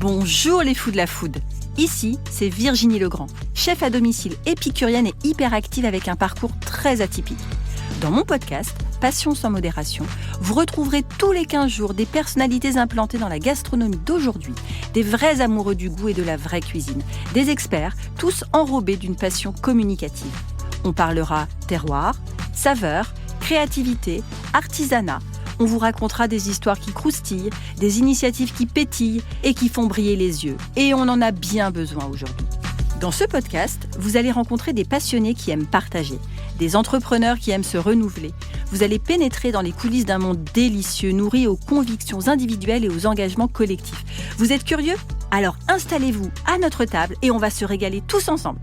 Bonjour les fous de la food. Ici, c'est Virginie Legrand, chef à domicile épicurienne et hyperactive avec un parcours très atypique. Dans mon podcast, Passion sans modération, vous retrouverez tous les 15 jours des personnalités implantées dans la gastronomie d'aujourd'hui, des vrais amoureux du goût et de la vraie cuisine, des experts, tous enrobés d'une passion communicative. On parlera terroir, saveurs, créativité, artisanat. On vous racontera des histoires qui croustillent, des initiatives qui pétillent et qui font briller les yeux. Et on en a bien besoin aujourd'hui. Dans ce podcast, vous allez rencontrer des passionnés qui aiment partager, des entrepreneurs qui aiment se renouveler. Vous allez pénétrer dans les coulisses d'un monde délicieux, nourri aux convictions individuelles et aux engagements collectifs. Vous êtes curieux ? Alors installez-vous à notre table et on va se régaler tous ensemble.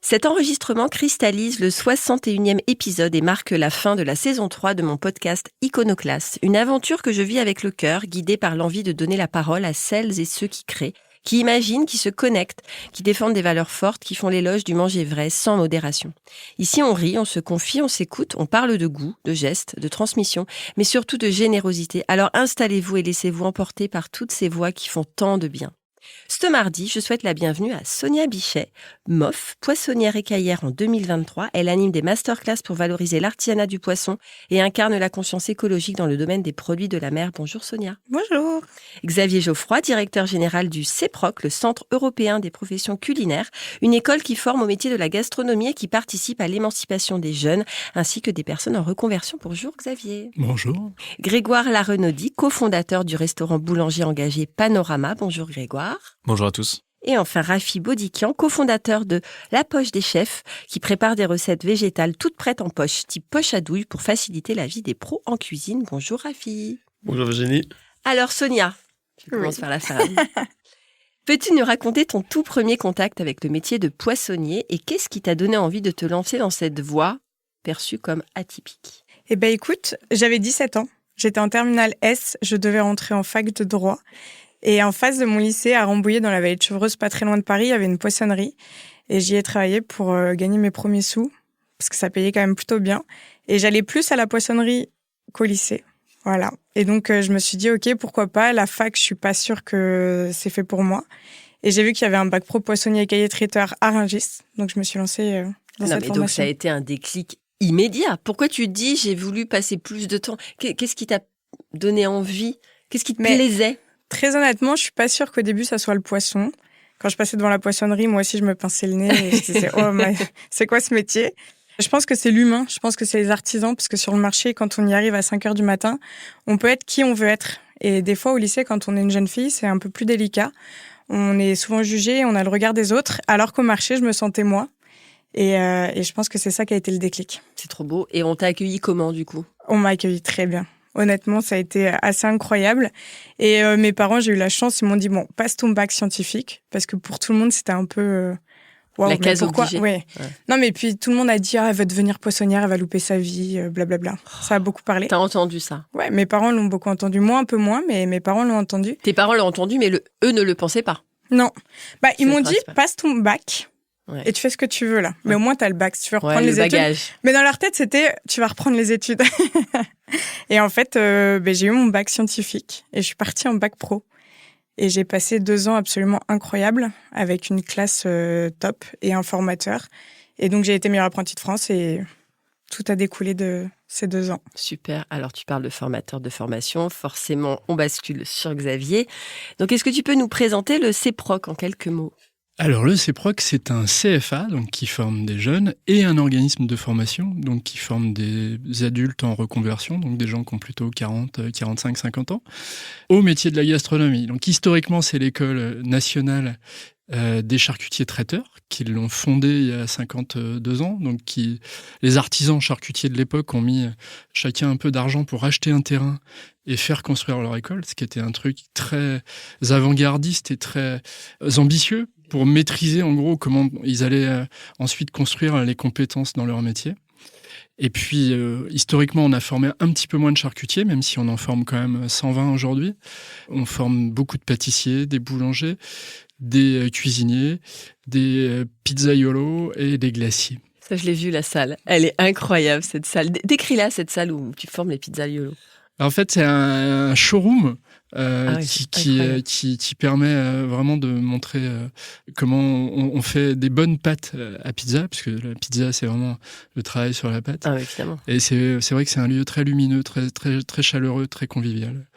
Cet enregistrement cristallise le 61e épisode et marque la fin de la saison 3 de mon podcast Iconoclaste, une aventure que je vis avec le cœur, guidée par l'envie de donner la parole à celles et ceux qui créent, qui imaginent, qui se connectent, qui défendent des valeurs fortes, qui font l'éloge du manger vrai, sans modération. Ici, on rit, on se confie, on s'écoute, on parle de goût, de gestes, de transmission, mais surtout de générosité. Alors installez-vous et laissez-vous emporter par toutes ces voix qui font tant de bien. Ce mardi, je souhaite la bienvenue à Sonia Bichet, MOF, poissonnière écaillère en 2023. Elle anime des masterclass pour valoriser l'artisanat du poisson et incarne la conscience écologique dans le domaine des produits de la mer. Bonjour Sonia. Bonjour. Xavier Geoffroy, directeur général du CEPROC, le Centre européen des professions culinaires, une école qui forme au métier de la gastronomie et qui participe à l'émancipation des jeunes ainsi que des personnes en reconversion. Bonjour Xavier. Bonjour. Grégoire Larenaudy, cofondateur du restaurant boulanger engagé Panorama. Bonjour Grégoire. Bonjour à tous. Et enfin Rafi Bodikian, cofondateur de La Poche des Chefs, qui prépare des recettes végétales toutes prêtes en poche, type poche à douille, pour faciliter la vie des pros en cuisine. Bonjour Rafi. Bonjour Virginie. Alors Sonia, je commence par la femme. Peux-tu nous raconter ton tout premier contact avec le métier de poissonnier et qu'est-ce qui t'a donné envie de te lancer dans cette voie perçue comme atypique ? Eh bien écoute, j'avais 17 ans, j'étais en terminale S, je devais rentrer en fac de droit. Et en face de mon lycée, à Rambouillet, dans la vallée de Chevreuse, pas très loin de Paris, il y avait une poissonnerie. Et j'y ai travaillé pour gagner mes premiers sous, parce que ça payait quand même plutôt bien. Et j'allais plus à la poissonnerie qu'au lycée. Voilà. Et donc, je me suis dit, OK, pourquoi pas. La fac, je suis pas sûre que c'est fait pour moi. Et j'ai vu qu'il y avait un bac pro poissonnier écaillé traiteur à Rungis. Donc, je me suis lancée dans cette formation. Donc, ça a été un déclic immédiat. Pourquoi tu te dis, j'ai voulu passer plus de temps ? Qu'est-ce qui t'a donné envie ? Qu'est-ce qui te plaisait ? Très honnêtement, je suis pas sûre qu'au début, ça soit le poisson. Quand je passais devant la poissonnerie, moi aussi, je me pinçais le nez et je disais, oh, mais c'est quoi ce métier ? Je pense que c'est l'humain. Je pense que c'est les artisans parce que sur le marché, quand on y arrive à 5 heures du matin, on peut être qui on veut être. Et des fois, au lycée, quand on est une jeune fille, c'est un peu plus délicat. On est souvent jugé, on a le regard des autres, alors qu'au marché, je me sentais moi. Et je pense que c'est ça qui a été le déclic. C'est trop beau. Et on t'a accueilli comment, du coup ? On m'a accueilli très bien. Honnêtement, ça a été assez incroyable. Et mes parents, j'ai eu la chance, ils m'ont dit, bon, passe ton bac scientifique. Parce que pour tout le monde, c'était un peu... Wow, la case obligée. Ouais. Non, mais puis tout le monde a dit, elle va devenir poissonnière, elle va louper sa vie, blablabla. Ça a beaucoup parlé. T'as entendu ça ? Ouais, mes parents l'ont beaucoup entendu. Moi, un peu moins, mais mes parents l'ont entendu. Tes parents l'ont entendu, mais eux ne le pensaient pas. Non. Ils m'ont dit, passe ton bac. Ouais. Et tu fais ce que tu veux, là. Mais au moins, t'as le bac. Si tu veux reprendre les études. Mais dans leur tête, c'était, tu vas reprendre les études. Et en fait, j'ai eu mon bac scientifique et je suis partie en bac pro. Et j'ai passé 2 ans absolument incroyables avec une classe top et un formateur. Et donc, j'ai été meilleure apprentie de France et tout a découlé de ces 2 ans. Super. Alors, tu parles de formateur de formation. Forcément, on bascule sur Xavier. Donc, est-ce que tu peux nous présenter le CEPROC en quelques mots ? Alors le CEPROC, c'est un CFA donc, qui forme des jeunes et un organisme de formation donc, qui forme des adultes en reconversion, donc des gens qui ont plutôt 40, 45, 50 ans, au métier de la gastronomie. Donc historiquement, c'est l'école nationale des charcutiers traiteurs qui l'ont fondée il y a 52 ans. Donc les artisans charcutiers de l'époque ont mis chacun un peu d'argent pour acheter un terrain et faire construire leur école, ce qui était un truc très avant-gardiste et très ambitieux pour maîtriser en gros comment ils allaient ensuite construire les compétences dans leur métier. Et puis, historiquement, on a formé un petit peu moins de charcutiers, même si on en forme quand même 120 aujourd'hui. On forme beaucoup de pâtissiers, des boulangers, des cuisiniers, des pizzaiolos et des glaciers. Ça, je l'ai vu, la salle. Elle est incroyable, cette salle. Décris-la, cette salle où tu formes les pizzaiolos. En fait, c'est un showroom oui, qui permet vraiment de montrer comment on fait des bonnes pâtes à pizza, puisque la pizza, c'est vraiment le travail sur la pâte. Ah oui, évidemment. Et c'est vrai que c'est un lieu très lumineux, très, très, très chaleureux, très convivial.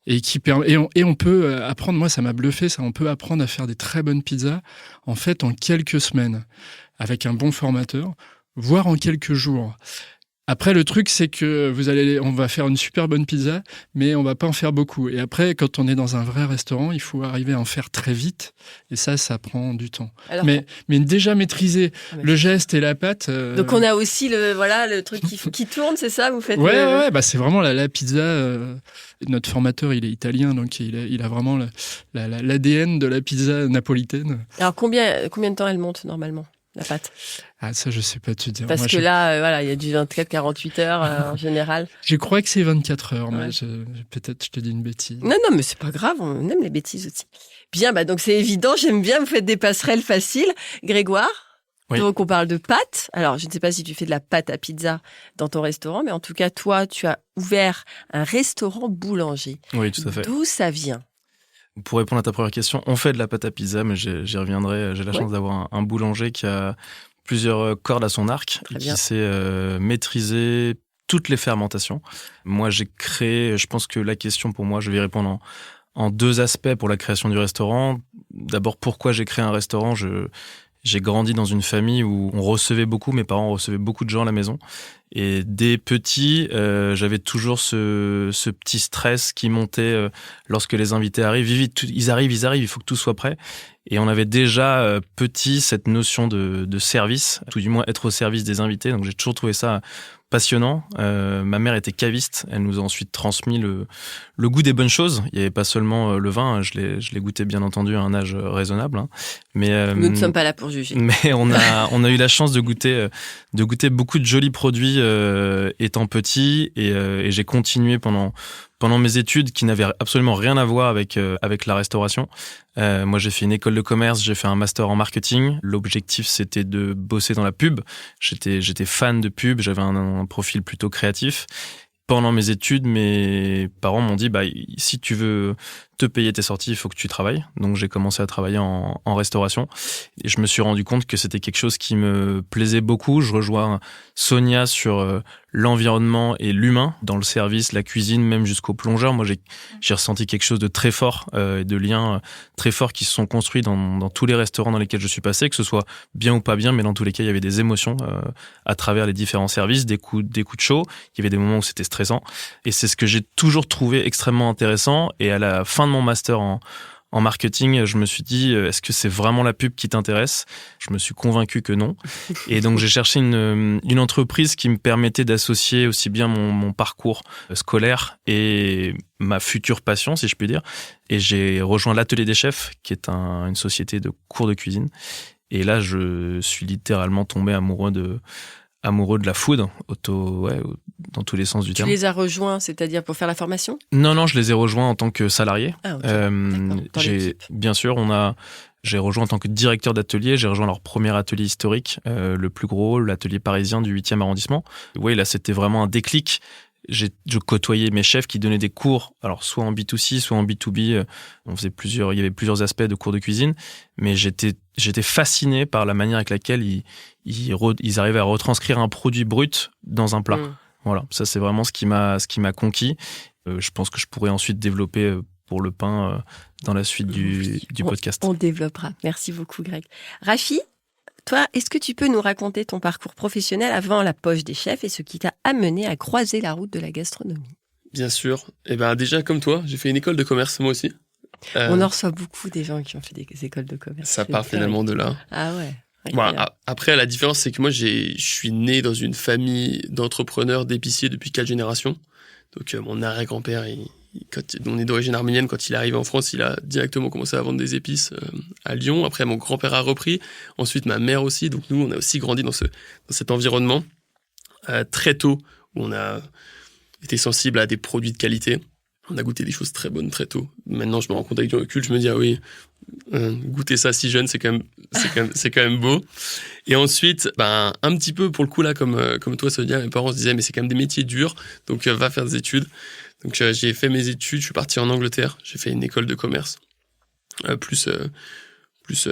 Et qui permet, et on peut apprendre, moi ça m'a bluffé, ça, on peut apprendre à faire des très bonnes pizzas, en fait, en quelques semaines, avec un bon formateur, voire en quelques jours. Après, le truc, c'est que on va faire une super bonne pizza, mais on va pas en faire beaucoup. Et après, quand on est dans un vrai restaurant, il faut arriver à en faire très vite. Et ça prend du temps. Alors, mais déjà maîtriser le geste et la pâte. Donc, on a aussi le truc qui tourne, c'est ça? Vous faites Ouais, bah, c'est vraiment la pizza. Notre formateur, il est italien, donc il a vraiment l'ADN de la pizza napolitaine. Alors, combien de temps elle monte normalement, la pâte? Ah, ça, je sais pas te dire. Parce que là, il y a du 24-48 heures en général. Je crois que c'est 24 heures, Ouais. mais peut-être je te dis une bêtise. Non, mais c'est pas grave, on aime les bêtises aussi. Bien, donc c'est évident, j'aime bien, vous faites des passerelles faciles. Grégoire, Oui. donc on parle de pâtes. Alors, je ne sais pas si tu fais de la pâte à pizza dans ton restaurant, mais en tout cas, toi, tu as ouvert un restaurant boulanger. Oui, tout à fait. D'où ça vient? Pour répondre à ta première question, on fait de la pâte à pizza, mais j'y reviendrai. J'ai la chance d'avoir un boulanger qui a plusieurs cordes à son arc et qui sait maîtriser toutes les fermentations. Moi, j'ai créé, je pense que la question pour moi, je vais y répondre en deux aspects pour la création du restaurant. D'abord, pourquoi j'ai créé un restaurant? J'ai grandi dans une famille où on recevait beaucoup, mes parents recevaient beaucoup de gens à la maison. Et dès petit, j'avais toujours ce petit stress qui montait lorsque les invités arrivent. Vite, ils arrivent, il faut que tout soit prêt. Et on avait déjà petit cette notion de service, tout du moins être au service des invités. Donc j'ai toujours trouvé ça passionnant. Ma mère était caviste, elle nous a ensuite transmis le goût des bonnes choses. Il n'y avait pas seulement le vin, je l'ai goûté bien entendu à un âge raisonnable. Hein. Mais nous ne sommes pas là pour juger. Mais on a eu la chance de goûter beaucoup de jolis produits étant petit et j'ai continué pendant mes études qui n'avaient absolument rien à voir avec la restauration. Moi, j'ai fait une école de commerce, j'ai fait un master en marketing. L'objectif, c'était de bosser dans la pub. J'étais fan de pub, j'avais un profil plutôt créatif. Pendant mes études, mes parents m'ont dit si tu veux te payer tes sorties, il faut que tu travailles. Donc j'ai commencé à travailler en restauration et je me suis rendu compte que c'était quelque chose qui me plaisait beaucoup. Je rejoins Sonia sur l'environnement et l'humain dans le service, la cuisine, même jusqu'au plongeur. Moi, j'ai ressenti quelque chose de très fort, de liens très forts qui se sont construits dans tous les restaurants dans lesquels je suis passé, que ce soit bien ou pas bien, mais dans tous les cas, il y avait des émotions à travers les différents services, des coups de chaud. Il y avait des moments où c'était stressant et c'est ce que j'ai toujours trouvé extrêmement intéressant. Et à la fin de mon master en marketing, je me suis dit, est-ce que c'est vraiment la pub qui t'intéresse? Je me suis convaincu que non. Et donc, j'ai cherché une entreprise qui me permettait d'associer aussi bien mon parcours scolaire et ma future passion, si je puis dire. Et j'ai rejoint l'Atelier des Chefs, qui est une société de cours de cuisine. Et là, je suis littéralement tombé amoureux de la food, dans tous les sens du terme. Tu les as rejoints, c'est-à-dire pour faire la formation? Non, je les ai rejoints en tant que salarié. Ah, okay. Bien sûr, j'ai rejoint en tant que directeur d'atelier, j'ai rejoint leur premier atelier historique, le plus gros, l'atelier parisien du 8e arrondissement. Oui, là, c'était vraiment un déclic. Je côtoyais mes chefs qui donnaient des cours, alors soit en B2C, soit en B2B. Il y avait plusieurs aspects de cours de cuisine, mais j'étais fasciné par la manière avec laquelle ils arrivaient à retranscrire un produit brut dans un plat. Voilà, ça c'est vraiment ce qui m'a conquis. Je pense que je pourrais ensuite développer pour le pain dans la suite du podcast. On développera. Merci beaucoup, Greg. Rafi, toi, est-ce que tu peux nous raconter ton parcours professionnel avant la poche des chefs et ce qui t'a amené à croiser la route de la gastronomie? Bien sûr. Et déjà comme toi, j'ai fait une école de commerce moi aussi. On en reçoit beaucoup des gens qui ont fait des écoles de commerce. Ça part finalement de là. Ah ouais. Bon, après, la différence, c'est que moi, je suis né dans une famille d'entrepreneurs, d'épiciers depuis 4 générations. Donc, mon arrière-grand-père, quand on est d'origine arménienne, quand il est arrivé en France, il a directement commencé à vendre des épices à Lyon. Après, mon grand-père a repris. Ensuite, ma mère aussi. Donc, nous, on a aussi grandi dans cet environnement très tôt, où on a été sensible à des produits de qualité. On a goûté des choses très bonnes très tôt. Maintenant, je me rends compte avec du recul, je me dis, ah oui, goûter ça si jeune, c'est quand même beau. Et ensuite, un petit peu pour le coup là, comme toi, Sonia, mes parents se disaient, mais c'est quand même des métiers durs, donc va faire des études. Donc j'ai fait mes études, je suis parti en Angleterre, j'ai fait une école de commerce, plus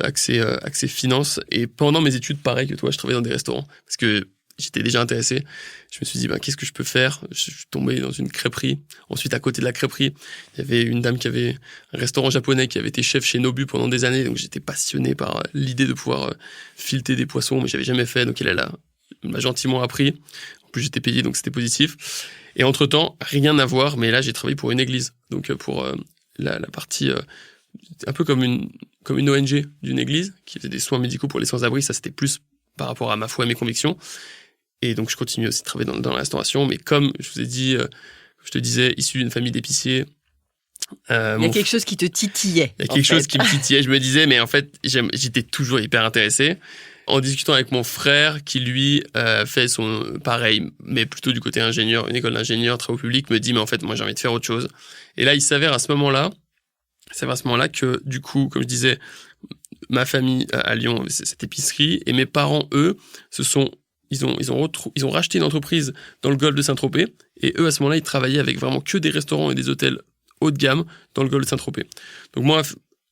accès finance. Et pendant mes études, pareil que toi, je travaillais dans des restaurants parce que j'étais déjà intéressé. Je me suis dit, qu'est-ce que je peux faire? Je suis tombé dans une crêperie. Ensuite, à côté de la crêperie, il y avait une dame qui avait un restaurant japonais qui avait été chef chez Nobu pendant des années. Donc, j'étais passionné par l'idée de pouvoir fileter des poissons, mais j'avais jamais fait. Donc, elle m'a gentiment appris. En plus, j'étais payé, donc c'était positif. Et entre-temps, rien à voir, mais là, j'ai travaillé pour une église. Donc, pour la partie, un peu comme une ONG d'une église qui faisait des soins médicaux pour les sans-abri. Ça, c'était plus par rapport à ma foi et mes convictions. Et donc, je continue aussi de travailler dans la restauration. Mais comme je vous ai dit, je te disais, issu d'une famille d'épiciers. Il y a quelque chose qui te titillait. Il y a quelque chose qui me titillait. Je me disais, mais en fait, j'étais toujours hyper intéressé. En discutant avec mon frère, qui lui fait son pareil, mais plutôt du côté ingénieur, une école d'ingénieur, travaux publics, me dit, mais en fait, moi, j'ai envie de faire autre chose. Et là, il s'avère à ce moment-là que, du coup, comme je disais, ma famille à Lyon, c'est cette épicerie, et mes parents, eux, ils ont racheté une entreprise dans le golfe de Saint-Tropez, et eux, à ce moment-là, ils travaillaient avec vraiment que des restaurants et des hôtels haut de gamme dans le golfe de Saint-Tropez. Donc moi,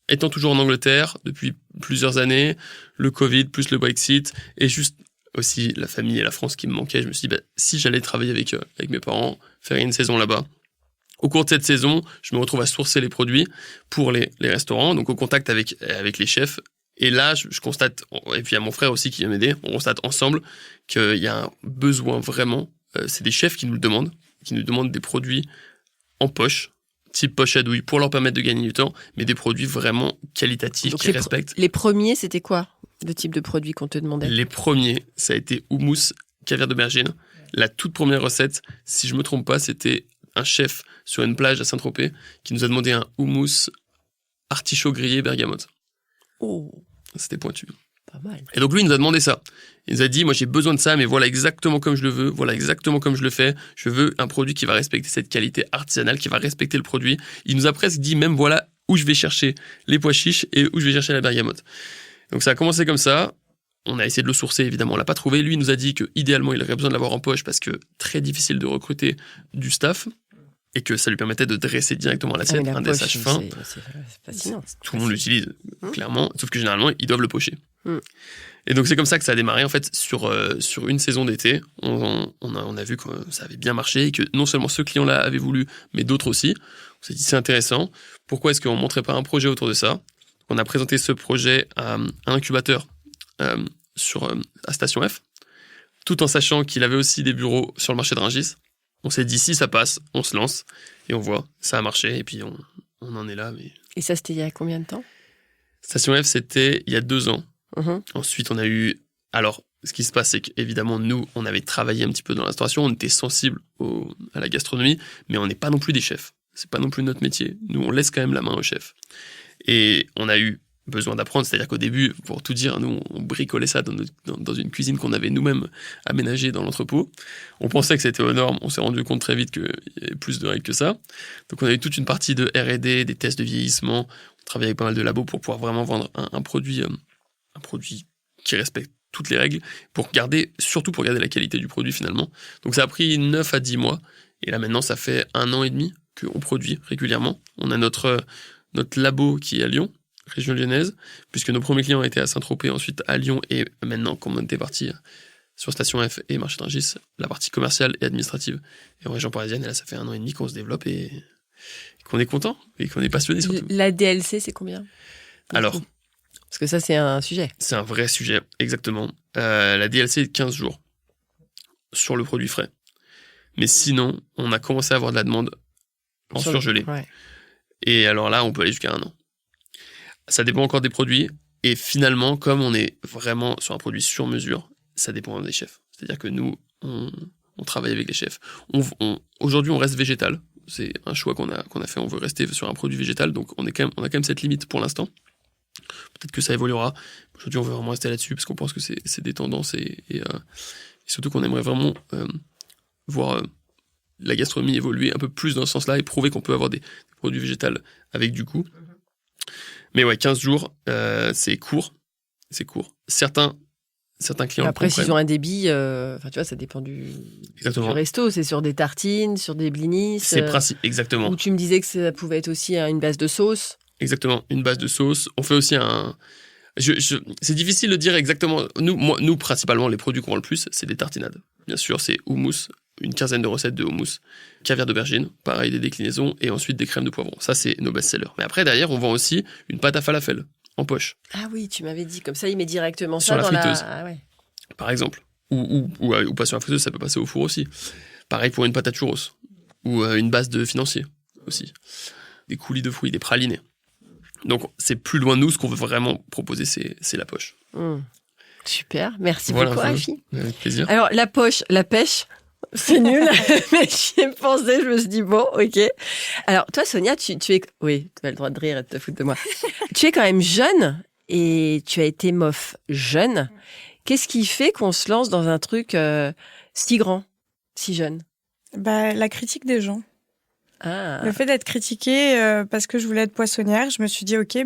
étant toujours en Angleterre depuis plusieurs années, le Covid plus le Brexit, et juste aussi la famille et la France qui me manquaient, je me suis dit, si j'allais travailler avec mes parents, faire une saison là-bas. Au cours de cette saison, je me retrouve à sourcer les produits pour les restaurants, donc au contact avec les chefs. Et là, je constate, et puis il y a mon frère aussi qui vient m'aider, on constate ensemble qu'il y a un besoin vraiment, c'est des chefs qui nous demandent des produits en poche, type poche à douille, pour leur permettre de gagner du temps, mais des produits vraiment qualitatifs, donc qui respectent. Les premiers, c'était quoi, le type de produit qu'on te demandait? Les premiers, ça a été houmous, caviar d'aubergine. La toute première recette, si je me trompe pas, c'était un chef sur une plage à Saint-Tropez qui nous a demandé un houmous artichaut grillé bergamote. Oh, c'était pointu. Pas mal. Et donc lui, il nous a demandé ça. Il nous a dit, moi j'ai besoin de ça, mais voilà exactement comme je le veux, voilà exactement comme je le fais. Je veux un produit qui va respecter cette qualité artisanale, qui va respecter le produit. Il nous a presque dit même voilà où je vais chercher les pois chiches et où je vais chercher la bergamote. Donc ça a commencé comme ça. On a essayé de le sourcer, évidemment, on l'a pas trouvé. Lui, il nous a dit que idéalement, il aurait besoin de l'avoir en poche parce que très difficile de recruter du staff et que ça lui permettait de dresser directement l'assiette, un dressage fin. C'est fascinant. Tout le monde l'utilise, clairement, sauf que généralement, ils doivent le pocher. Et donc, c'est comme ça que ça a démarré, en fait, sur une saison d'été. On a vu que ça avait bien marché et que non seulement ce client-là avait voulu, mais d'autres aussi. On s'est dit, c'est intéressant. Pourquoi est-ce qu'on ne montrait pas un projet autour de ça? On a présenté ce projet à un incubateur à Station F, tout en sachant qu'il avait aussi des bureaux sur le marché de Rungis. On s'est dit, si ça passe, on se lance et on voit, ça a marché et puis on en est là. Mais... Et ça, c'était il y a combien de temps? Station F, c'était il y a 2 ans. Ensuite, on a eu... Alors, ce qui se passe, c'est qu'évidemment, nous, on avait travaillé un petit peu dans la restauration, on était sensible à la gastronomie, mais on n'est pas non plus des chefs. C'est pas non plus notre métier. Nous, on laisse quand même la main aux chefs. Et on a eu besoin d'apprendre, c'est-à-dire qu'au début, pour tout dire, nous, on bricolait ça dans une cuisine qu'on avait nous-mêmes aménagée dans l'entrepôt. On pensait que c'était aux normes, on s'est rendu compte très vite qu'il y avait plus de règles que ça. Donc on a eu toute une partie de R&D, des tests de vieillissement, on travaillait avec pas mal de labos pour pouvoir vraiment vendre un produit qui respecte toutes les règles, surtout pour garder la qualité du produit finalement. Donc ça a pris 9 à 10 mois, et là maintenant ça fait 1 an et demi qu'on produit régulièrement. On a notre labo qui est à Lyon, région lyonnaise, puisque nos premiers clients étaient à Saint-Tropez, ensuite à Lyon, et maintenant, comme on était parti sur Station F et Marché de Rungis, la partie commerciale et administrative est en région parisienne, et là, ça fait 1 an et demi qu'on se développe et qu'on est content, et qu'on est passionné surtout. La DLC, c'est combien? Alors... Parce que ça, c'est un sujet. C'est un vrai sujet, exactement. La DLC est de 15 jours sur le produit frais. Mais sinon, on a commencé à avoir de la demande en surgelé. Ouais. Et alors là, on peut aller jusqu'à 1 an. Ça dépend encore des produits. Et finalement, comme on est vraiment sur un produit sur mesure, ça dépend des chefs. C'est-à-dire que nous, on travaille avec les chefs. Aujourd'hui, on reste végétal. C'est un choix qu'on a fait. On veut rester sur un produit végétal. Donc, on a quand même cette limite pour l'instant. Peut-être que ça évoluera. Aujourd'hui, on veut vraiment rester là-dessus parce qu'on pense que c'est des tendances et surtout qu'on aimerait vraiment voir la gastronomie évoluer un peu plus dans ce sens-là et prouver qu'on peut avoir des produits végétaux avec du goût. Mais ouais, 15 jours, c'est court. C'est court. Certains clients Après, comprennent. s'ils ont un débit, tu vois, ça dépend du Exactement. resto. C'est sur des tartines, sur des blinis. C'est principe, exactement. Où tu me disais que ça pouvait être aussi une base de sauce. Exactement, une base de sauce. On fait aussi c'est difficile de dire exactement. Nous, principalement, les produits qu'on vend le plus, c'est des tartinades. Bien sûr, c'est houmous, une quinzaine de recettes de houmous, caviar d'aubergine, pareil, des déclinaisons, et ensuite des crèmes de poivron. Ça, c'est nos best-sellers. Mais après, derrière, on vend aussi une pâte à falafel en poche, Ah oui, tu m'avais dit. Comme ça, il met directement Sur ça la dans friteuse. Ah ouais. par exemple. Ou pas sur la friteuse, ça peut passer au four aussi. Pareil pour une pâte à churros, ou une base de financier aussi. Des coulis de fruits, des pralinés. Donc, c'est plus loin de nous, ce qu'on veut vraiment proposer, c'est la poche. Super, merci Voilà, beaucoup, enfin, Rafi. Avec plaisir. Alors, la pêche, c'est nul. Mais j'y ai pensé, je me suis dit, bon, ok. Alors, toi, Sonia, tu es... Oui, tu as le droit de rire et de te foutre de moi. Tu es quand même jeune et tu as été MOF jeune. Qu'est-ce qui fait qu'on se lance dans un truc si grand, si jeune? La critique des gens. Ah, Le fait d'être critiquée parce que je voulais être poissonnière, je me suis dit, ok,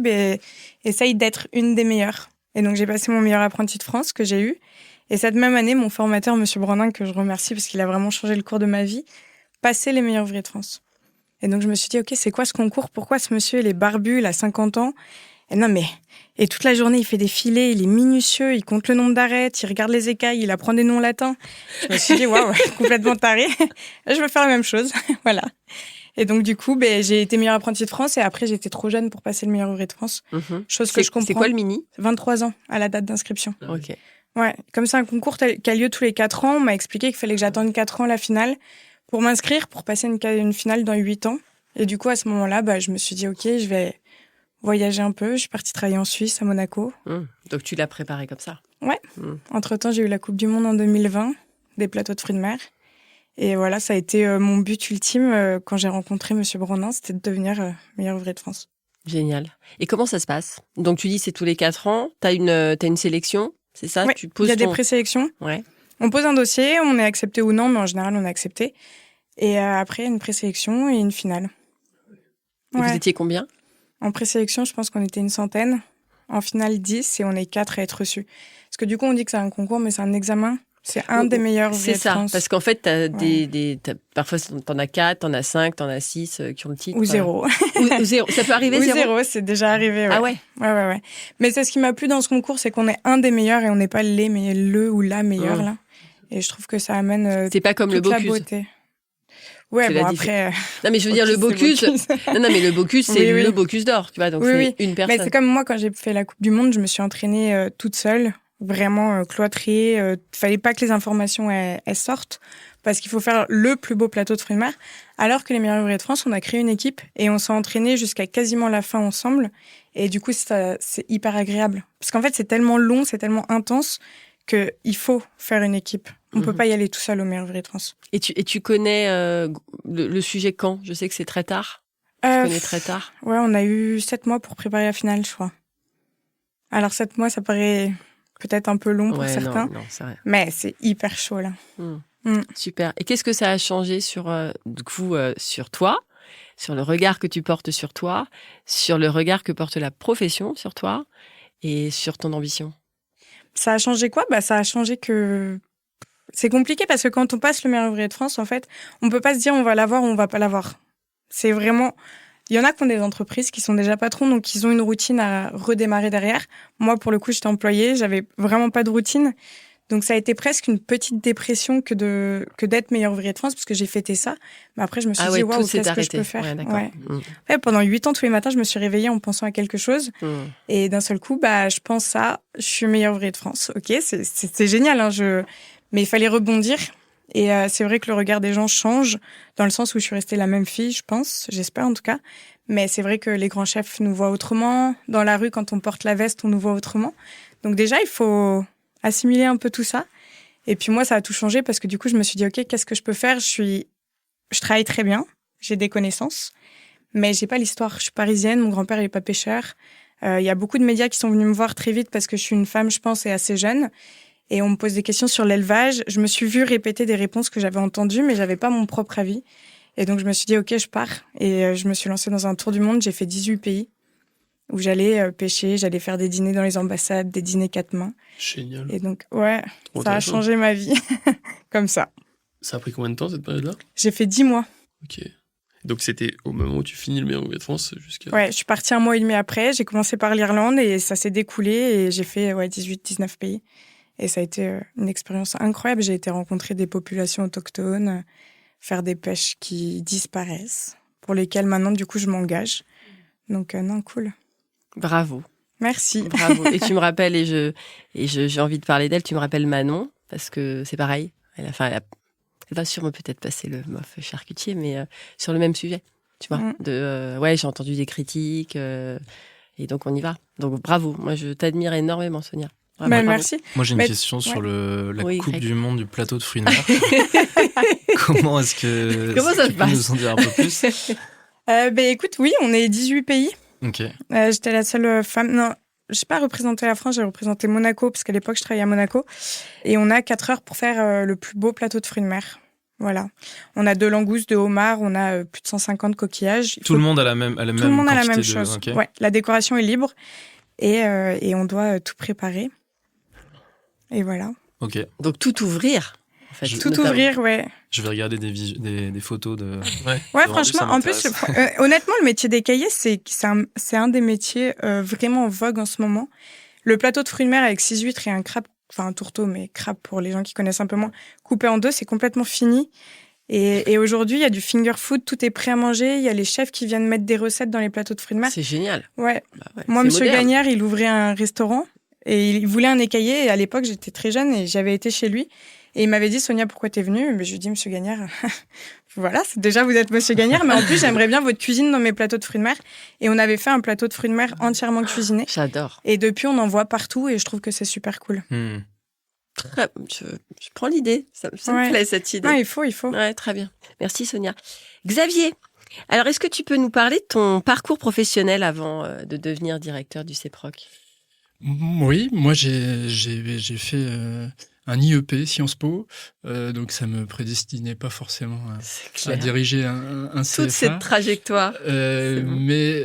essaye d'être une des meilleures. Et donc, j'ai passé mon meilleur apprenti de France que j'ai eu. Et cette même année, mon formateur, Monsieur Brandin, que je remercie parce qu'il a vraiment changé le cours de ma vie, passait les meilleurs ouvriers de France. Et donc, je me suis dit, ok, c'est quoi ce concours? Pourquoi ce monsieur, il est barbu, il a 50 ans? Et toute la journée, il fait des filets, il est minutieux, il compte le nombre d'arêtes, il regarde les écailles, il apprend des noms latins. Je me suis dit, waouh, complètement taré. Je veux faire la même chose. Voilà. Et donc, du coup, j'ai été meilleure apprentie de France et après, j'étais trop jeune pour passer le meilleur ouvrier de France. Chose que je comprends. c'est quoi le mini? 23 ans à la date d'inscription. Ok. Ouais. Comme c'est un concours qui a lieu tous les 4 ans, on m'a expliqué qu'il fallait que j'attende 4 ans la finale pour m'inscrire, pour passer une finale dans 8 ans. Et du coup, à ce moment-là, je me suis dit, ok, je vais voyager un peu. Je suis partie travailler en Suisse, à Monaco. Donc, tu l'as préparé comme ça? Ouais. Entre-temps, j'ai eu la Coupe du Monde en 2020, des plateaux de fruits de mer. Et voilà, ça a été mon but ultime quand j'ai rencontré Monsieur Brandin, c'était de devenir meilleur ouvrier de France. Génial. Et comment ça se passe? Donc, tu dis c'est tous les 4 ans. T'as une sélection, c'est ça? Ouais, Tu poses il y a des présélections. Ouais. On pose un dossier, on est accepté ou non, mais en général, on est accepté. Et après, il y a une présélection et une finale. Et vous étiez combien? En présélection, je pense qu'on était une centaine. En finale, 10 et on est 4 à être reçus. Parce que du coup, on dit que c'est un concours, mais c'est un examen. C'est un des meilleurs ouvriers de France. C'est ça, parce qu'en fait, parfois, t'en as 4, t'en as 5, t'en as 6 qui ont le titre. Ou 0. Ou 0. Ça peut arriver, Ou 0? 0, c'est déjà arrivé. Ouais. Ah ouais? Ouais. Mais c'est ce qui m'a plu dans ce concours, c'est qu'on est un des meilleurs et on n'est pas mais le ou la meilleure, là. Et je trouve que ça amène c'est pas comme le toute la Bocuse. beauté. Ouais, bon, après... Non, mais je veux dire, le Bocuse... Non, mais le Bocuse, c'est le Bocuse d'or, tu vois, donc c'est une personne. Mais c'est comme moi, quand j'ai fait la Coupe du Monde, je me suis entraînée toute seule, vraiment cloîtrée. Fallait pas que les informations elles sortent, parce qu'il faut faire le plus beau plateau de fruits de mer. Alors que les meilleurs ouvriers de France, on a créé une équipe et on s'est entraînés jusqu'à quasiment la fin ensemble. Et du coup, c'est hyper agréable. Parce qu'en fait, c'est tellement long, c'est tellement intense qu'il faut faire une équipe. On peut pas y aller tout seul au meilleur ouvrier de France. Et tu connais le sujet quand? Je sais que c'est très tard. Tu connais très tard. Ouais, on a eu 7 mois pour préparer la finale, je crois. Alors 7 mois, ça paraît peut-être un peu long pour certains. Non, c'est vrai. Mais c'est hyper chaud, là. Super. Et qu'est-ce que ça a changé sur toi, sur le regard que tu portes sur toi, sur le regard que porte la profession sur toi et sur ton ambition? Ça a changé quoi? Ça a changé que... C'est compliqué parce que quand on passe le meilleur ouvrier de France, en fait, on peut pas se dire on va l'avoir ou on va pas l'avoir. C'est vraiment... Il y en a qui ont des entreprises qui sont déjà patrons, donc ils ont une routine à redémarrer derrière. Moi, pour le coup, j'étais employée, j'avais vraiment pas de routine. Donc ça a été presque une petite dépression que d'être meilleur ouvrier de France, parce que j'ai fêté ça. Mais après, je me suis dit, waouh, qu'est-ce que je peux faire? Ouais, pendant 8 ans, tous les matins, je me suis réveillée en pensant à quelque chose. Et d'un seul coup, je pense ça, je suis meilleur ouvrier de France. Ok, c'est génial, hein, mais il fallait rebondir. Et c'est vrai que le regard des gens change, dans le sens où je suis restée la même fille, je pense, j'espère en tout cas. Mais c'est vrai que les grands chefs nous voient autrement. Dans la rue, quand on porte la veste, on nous voit autrement. Donc déjà, il faut assimiler un peu tout ça. Et puis moi, ça a tout changé parce que du coup, je me suis dit, ok, qu'est-ce que je peux faire? Je travaille très bien, j'ai des connaissances, mais j'ai pas l'histoire. Je suis parisienne, mon grand-père il est pas pêcheur. Il y a beaucoup de médias qui sont venus me voir très vite parce que je suis une femme, je pense, et assez jeune. Et on me pose des questions sur l'élevage. Je me suis vue répéter des réponses que j'avais entendues, mais j'avais pas mon propre avis. Et donc, je me suis dit, OK, je pars. Et je me suis lancée dans un tour du monde. J'ai fait 18 pays où j'allais pêcher, j'allais faire des dîners dans les ambassades, des dîners 4 mains. Génial. Et donc, ouais, Trop ça a intéressant. changé ma vie. Comme ça. Ça a pris combien de temps, cette période-là? J'ai fait 10 mois. Ok. Donc, c'était au moment où tu finis le meilleur Anglais de France jusqu'à... Ouais, je suis partie 1 mois et demi après. J'ai commencé par l'Irlande et ça s'est découlé. Et j'ai fait 18-19 pays. Et ça a été une expérience incroyable. J'ai été rencontrer des populations autochtones, faire des pêches qui disparaissent, pour lesquelles maintenant, du coup, je m'engage. Donc, non, cool. Bravo. Merci. Bravo. Et tu me rappelles, j'ai envie de parler d'elle, tu me rappelles Manon, parce que c'est pareil. Elle va sûrement peut-être passer le mof charcutier, mais sur le même sujet. Tu vois, ouais, j'ai entendu des critiques, et donc on y va. Donc bravo. Moi, je t'admire énormément, Sonia. Vraiment, bravo. Merci. Moi, j'ai une question sur la Oui, Coupe Greg. du Monde du plateau de fruits de mer. Comment est-ce que... Comment ça se tu peux passe nous en dire un peu plus? Écoute, oui, on est 18 pays. Ok. J'étais la seule femme. Non, je n'ai pas représenté la France, j'ai représenté Monaco, parce qu'à l'époque, je travaillais à Monaco. Et on a 4 heures pour faire le plus beau plateau de fruits de mer. Voilà. On a 2 langoustes, 2 homards, on a plus de 150 coquillages. Tout le monde a la même Tout le monde a la même quantité de- chose. ok. Ouais, la décoration est libre et on doit tout préparer. Et voilà. Ok. Donc tout ouvrir, en fait. Je- Tout notamment. ouvrir, ouais. Je vais regarder des photos de... Ouais. Ouais, de rendu, franchement, ça en plus, m'intéresse. honnêtement, le métier d'écaillé, c'est un des métiers vraiment en vogue en ce moment. Le plateau de fruits de mer avec 6 huîtres et un crabe, enfin un tourteau, mais crabe pour les gens qui connaissent un peu moins, coupé en 2, c'est complètement fini. Et aujourd'hui, il y a du finger food, tout est prêt à manger. Il y a les chefs qui viennent mettre des recettes dans les plateaux de fruits de mer. C'est génial. Ouais. Bah ouais, Moi, c'est Monsieur moderne. Gagnère, il ouvrait un restaurant et il voulait un écaillé. Et à l'époque, j'étais très jeune et j'avais été chez lui. Et il m'avait dit, Sonia, pourquoi t'es venue? Mais je lui ai dit, Monsieur Gagnère, voilà, déjà vous êtes Monsieur Gagnère, mais en plus, j'aimerais bien votre cuisine dans mes plateaux de fruits de mer. Et on avait fait un plateau de fruits de mer entièrement cuisiné. J'adore. Et depuis, on en voit partout et je trouve que c'est super cool. Hmm. Je prends l'idée. Ça Ouais. me plaît, cette idée. Ah, il faut. Ouais, très bien. Merci, Sonia. Xavier, alors est-ce que tu peux nous parler de ton parcours professionnel avant de devenir directeur du CEPROC? Oui, moi j'ai fait un IEP Sciences Po, donc ça me prédestinait pas forcément C'est à clair. diriger un CFA. Toute cette trajectoire. C'est bon. Mais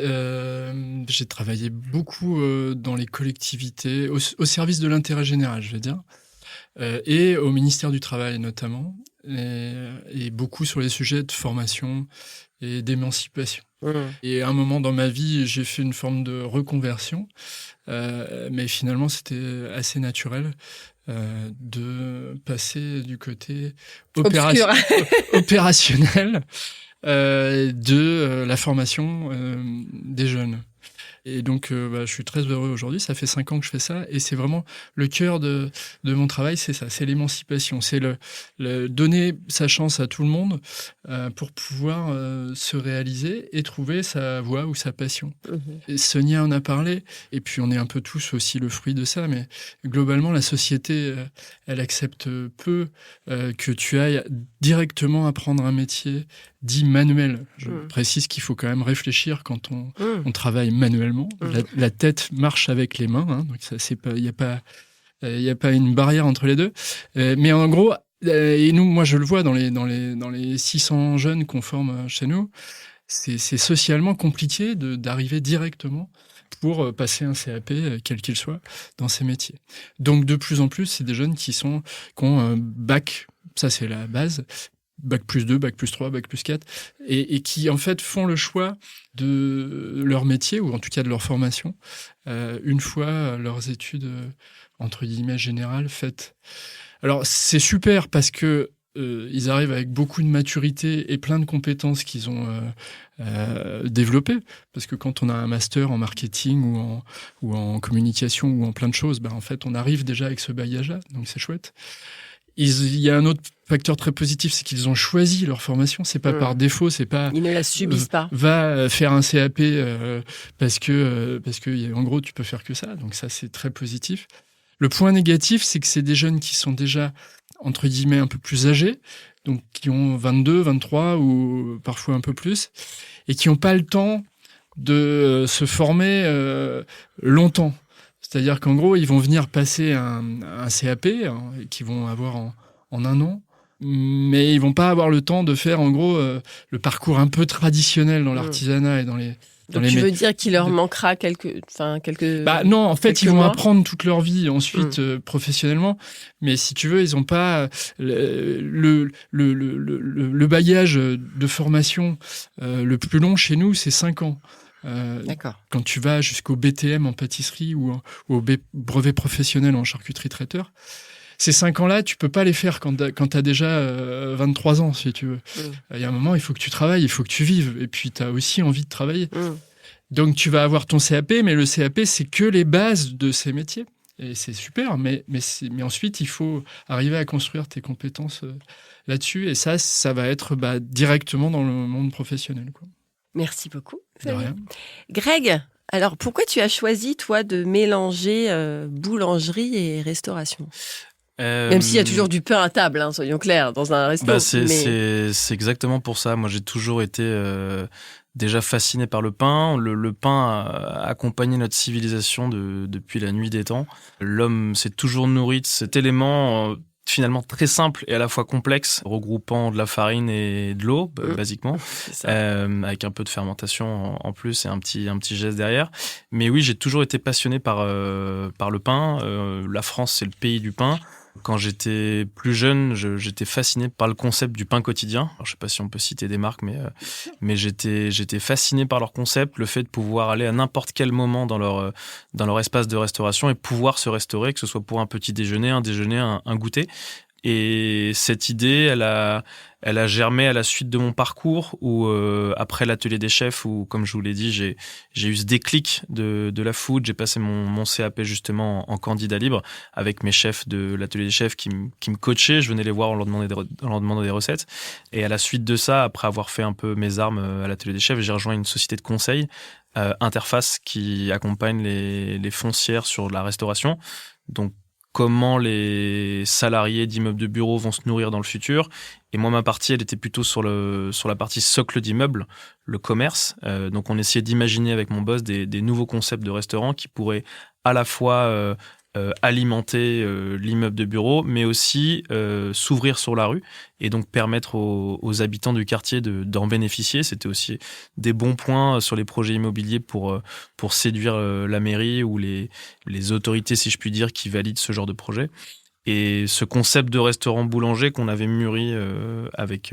j'ai travaillé beaucoup dans les collectivités, au service de l'intérêt général, je vais dire, et au ministère du Travail notamment, et beaucoup sur les sujets de formation et d'émancipation. Et à un moment dans ma vie, j'ai fait une forme de reconversion, mais finalement c'était assez naturel de passer du côté Obscur. opérationnel de la formation des jeunes. Et donc, je suis très heureux aujourd'hui. Ça fait 5 ans que je fais ça. Et c'est vraiment le cœur de mon travail, c'est ça. C'est l'émancipation. C'est le donner sa chance à tout le monde pour pouvoir se réaliser et trouver sa voie ou sa passion. Et Sonia en a parlé. Et puis, on est un peu tous aussi le fruit de ça. Mais globalement, la société, elle accepte peu que tu ailles directement apprendre un métier dit manuel. Je précise qu'il faut quand même réfléchir quand on travaille manuellement. La tête marche avec les mains, hein, donc ça, il n'y a pas une barrière entre les deux. Mais en gros, et nous, moi je le vois dans les 600 jeunes qu'on forme chez nous, c'est socialement compliqué d'arriver directement pour passer un CAP, quel qu'il soit, dans ces métiers. Donc de plus en plus, c'est des jeunes qui ont un bac, ça c'est la base, bac plus 2, bac plus 3, bac plus 4, et qui en fait font le choix de leur métier, ou en tout cas de leur formation, une fois leurs études, entre guillemets, générales faites. Alors c'est super parce que ils arrivent avec beaucoup de maturité et plein de compétences qu'ils ont développées, parce que quand on a un master en marketing ou en communication ou en plein de choses, en fait on arrive déjà avec ce bagage-là, donc c'est chouette. Il y a un autre facteur très positif, c'est qu'ils ont choisi leur formation. C'est pas par défaut, c'est pas. Ils ne la subissent pas. Va faire un CAP parce que en gros tu peux faire que ça. Donc ça c'est très positif. Le point négatif, c'est que c'est des jeunes qui sont déjà entre guillemets un peu plus âgés, donc qui ont 22, 23 ou parfois un peu plus, et qui n'ont pas le temps de se former longtemps. C'est-à-dire qu'en gros, ils vont venir passer un CAP qu'ils vont avoir en 1 an, mais ils vont pas avoir le temps de faire en gros le parcours un peu traditionnel dans l'artisanat et dans les... Donc tu veux dire qu'il leur manquera quelques... non, en fait, ils vont mois. apprendre toute leur vie ensuite professionnellement. Mais si tu veux, ils n'ont pas le bagage de formation le plus long chez nous, c'est 5 ans. D'accord. Quand tu vas jusqu'au BTM en pâtisserie ou au brevet professionnel en charcuterie traiteur, ces 5 ans-là, tu peux pas les faire quand tu as déjà 23 ans, si tu veux. Il y a un moment, il faut que tu travailles, il faut que tu vives. Et puis, tu as aussi envie de travailler. Donc, tu vas avoir ton CAP, mais le CAP, c'est que les bases de ces métiers. Et c'est super, mais ensuite, il faut arriver à construire tes compétences là-dessus. Et ça va être directement dans le monde professionnel, quoi. Merci beaucoup. De rien. Greg, alors pourquoi tu as choisi, toi, de mélanger boulangerie et restauration ? Même s'il y a toujours du pain à table, hein, soyons clairs, dans un resto. C'est exactement pour ça. Moi, j'ai toujours été déjà fasciné par le pain. Le pain a accompagné notre civilisation depuis la nuit des temps. L'homme s'est toujours nourri de cet élément finalement très simple et à la fois complexe, regroupant de la farine et de l'eau, basiquement, avec un peu de fermentation en plus et un petit geste derrière. Mais oui, j'ai toujours été passionné par le pain. La France, c'est le pays du pain. Quand j'étais plus jeune, j'étais fasciné par le concept du pain quotidien. Alors, je sais pas si on peut citer des marques, mais j'étais fasciné par leur concept, le fait de pouvoir aller à n'importe quel moment dans leur espace de restauration et pouvoir se restaurer, que ce soit pour un petit déjeuner, un déjeuner, un goûter. Et cette idée, elle a germé à la suite de mon parcours où, après l'atelier des chefs, où, comme je vous l'ai dit, j'ai eu ce déclic de la food. J'ai passé mon CAP justement en candidat libre avec mes chefs de l'atelier des chefs qui me coachaient. Je venais les voir en leur demandant des recettes. Et à la suite de ça, après avoir fait un peu mes armes à l'atelier des chefs, j'ai rejoint une société de conseil, Interface, qui accompagne les foncières sur la restauration. Donc, comment les salariés d'immeubles de bureaux vont se nourrir dans le futur. Et moi, ma partie, elle était plutôt sur la partie socle d'immeuble, le commerce. Donc, on essayait d'imaginer avec mon boss des nouveaux concepts de restaurants qui pourraient à la fois alimenter l'immeuble de bureau, mais aussi s'ouvrir sur la rue et donc permettre aux habitants du quartier d'en bénéficier. C'était aussi des bons points sur les projets immobiliers pour séduire la mairie ou les autorités, si je puis dire, qui valident ce genre de projet. Et ce concept de restaurant boulanger qu'on avait mûri avec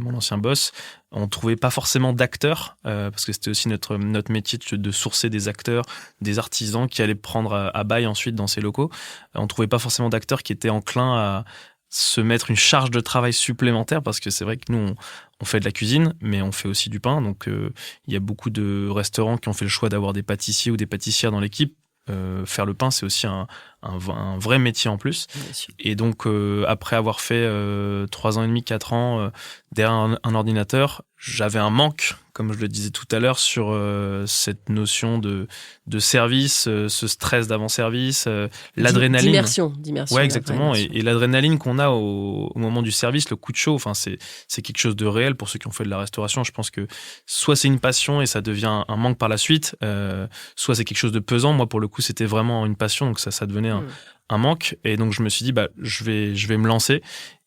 mon ancien boss, on trouvait pas forcément d'acteurs, parce que c'était aussi notre métier de sourcer des acteurs, des artisans qui allaient prendre à bail ensuite dans ces locaux. On trouvait pas forcément d'acteurs qui étaient enclins à se mettre une charge de travail supplémentaire, parce que c'est vrai que nous, on fait de la cuisine, mais on fait aussi du pain. Donc, il y a beaucoup de restaurants qui ont fait le choix d'avoir des pâtissiers ou des pâtissières dans l'équipe. Faire le pain, c'est aussi un vrai métier en plus. Et donc, après avoir fait 3 ans et demi, 4 ans derrière un ordinateur, j'avais un manque, comme je le disais tout à l'heure, sur cette notion de service, ce stress d'avant-service, l'adrénaline. D'immersion. Ouais, exactement. Et l'adrénaline qu'on a au moment du service, le coup de chaud, enfin, c'est quelque chose de réel pour ceux qui ont fait de la restauration. Je pense que soit c'est une passion et ça devient un manque par la suite, soit c'est quelque chose de pesant. Moi, pour le coup, c'était vraiment une passion, donc ça devenait un manque. Et donc, je me suis dit, je vais me lancer.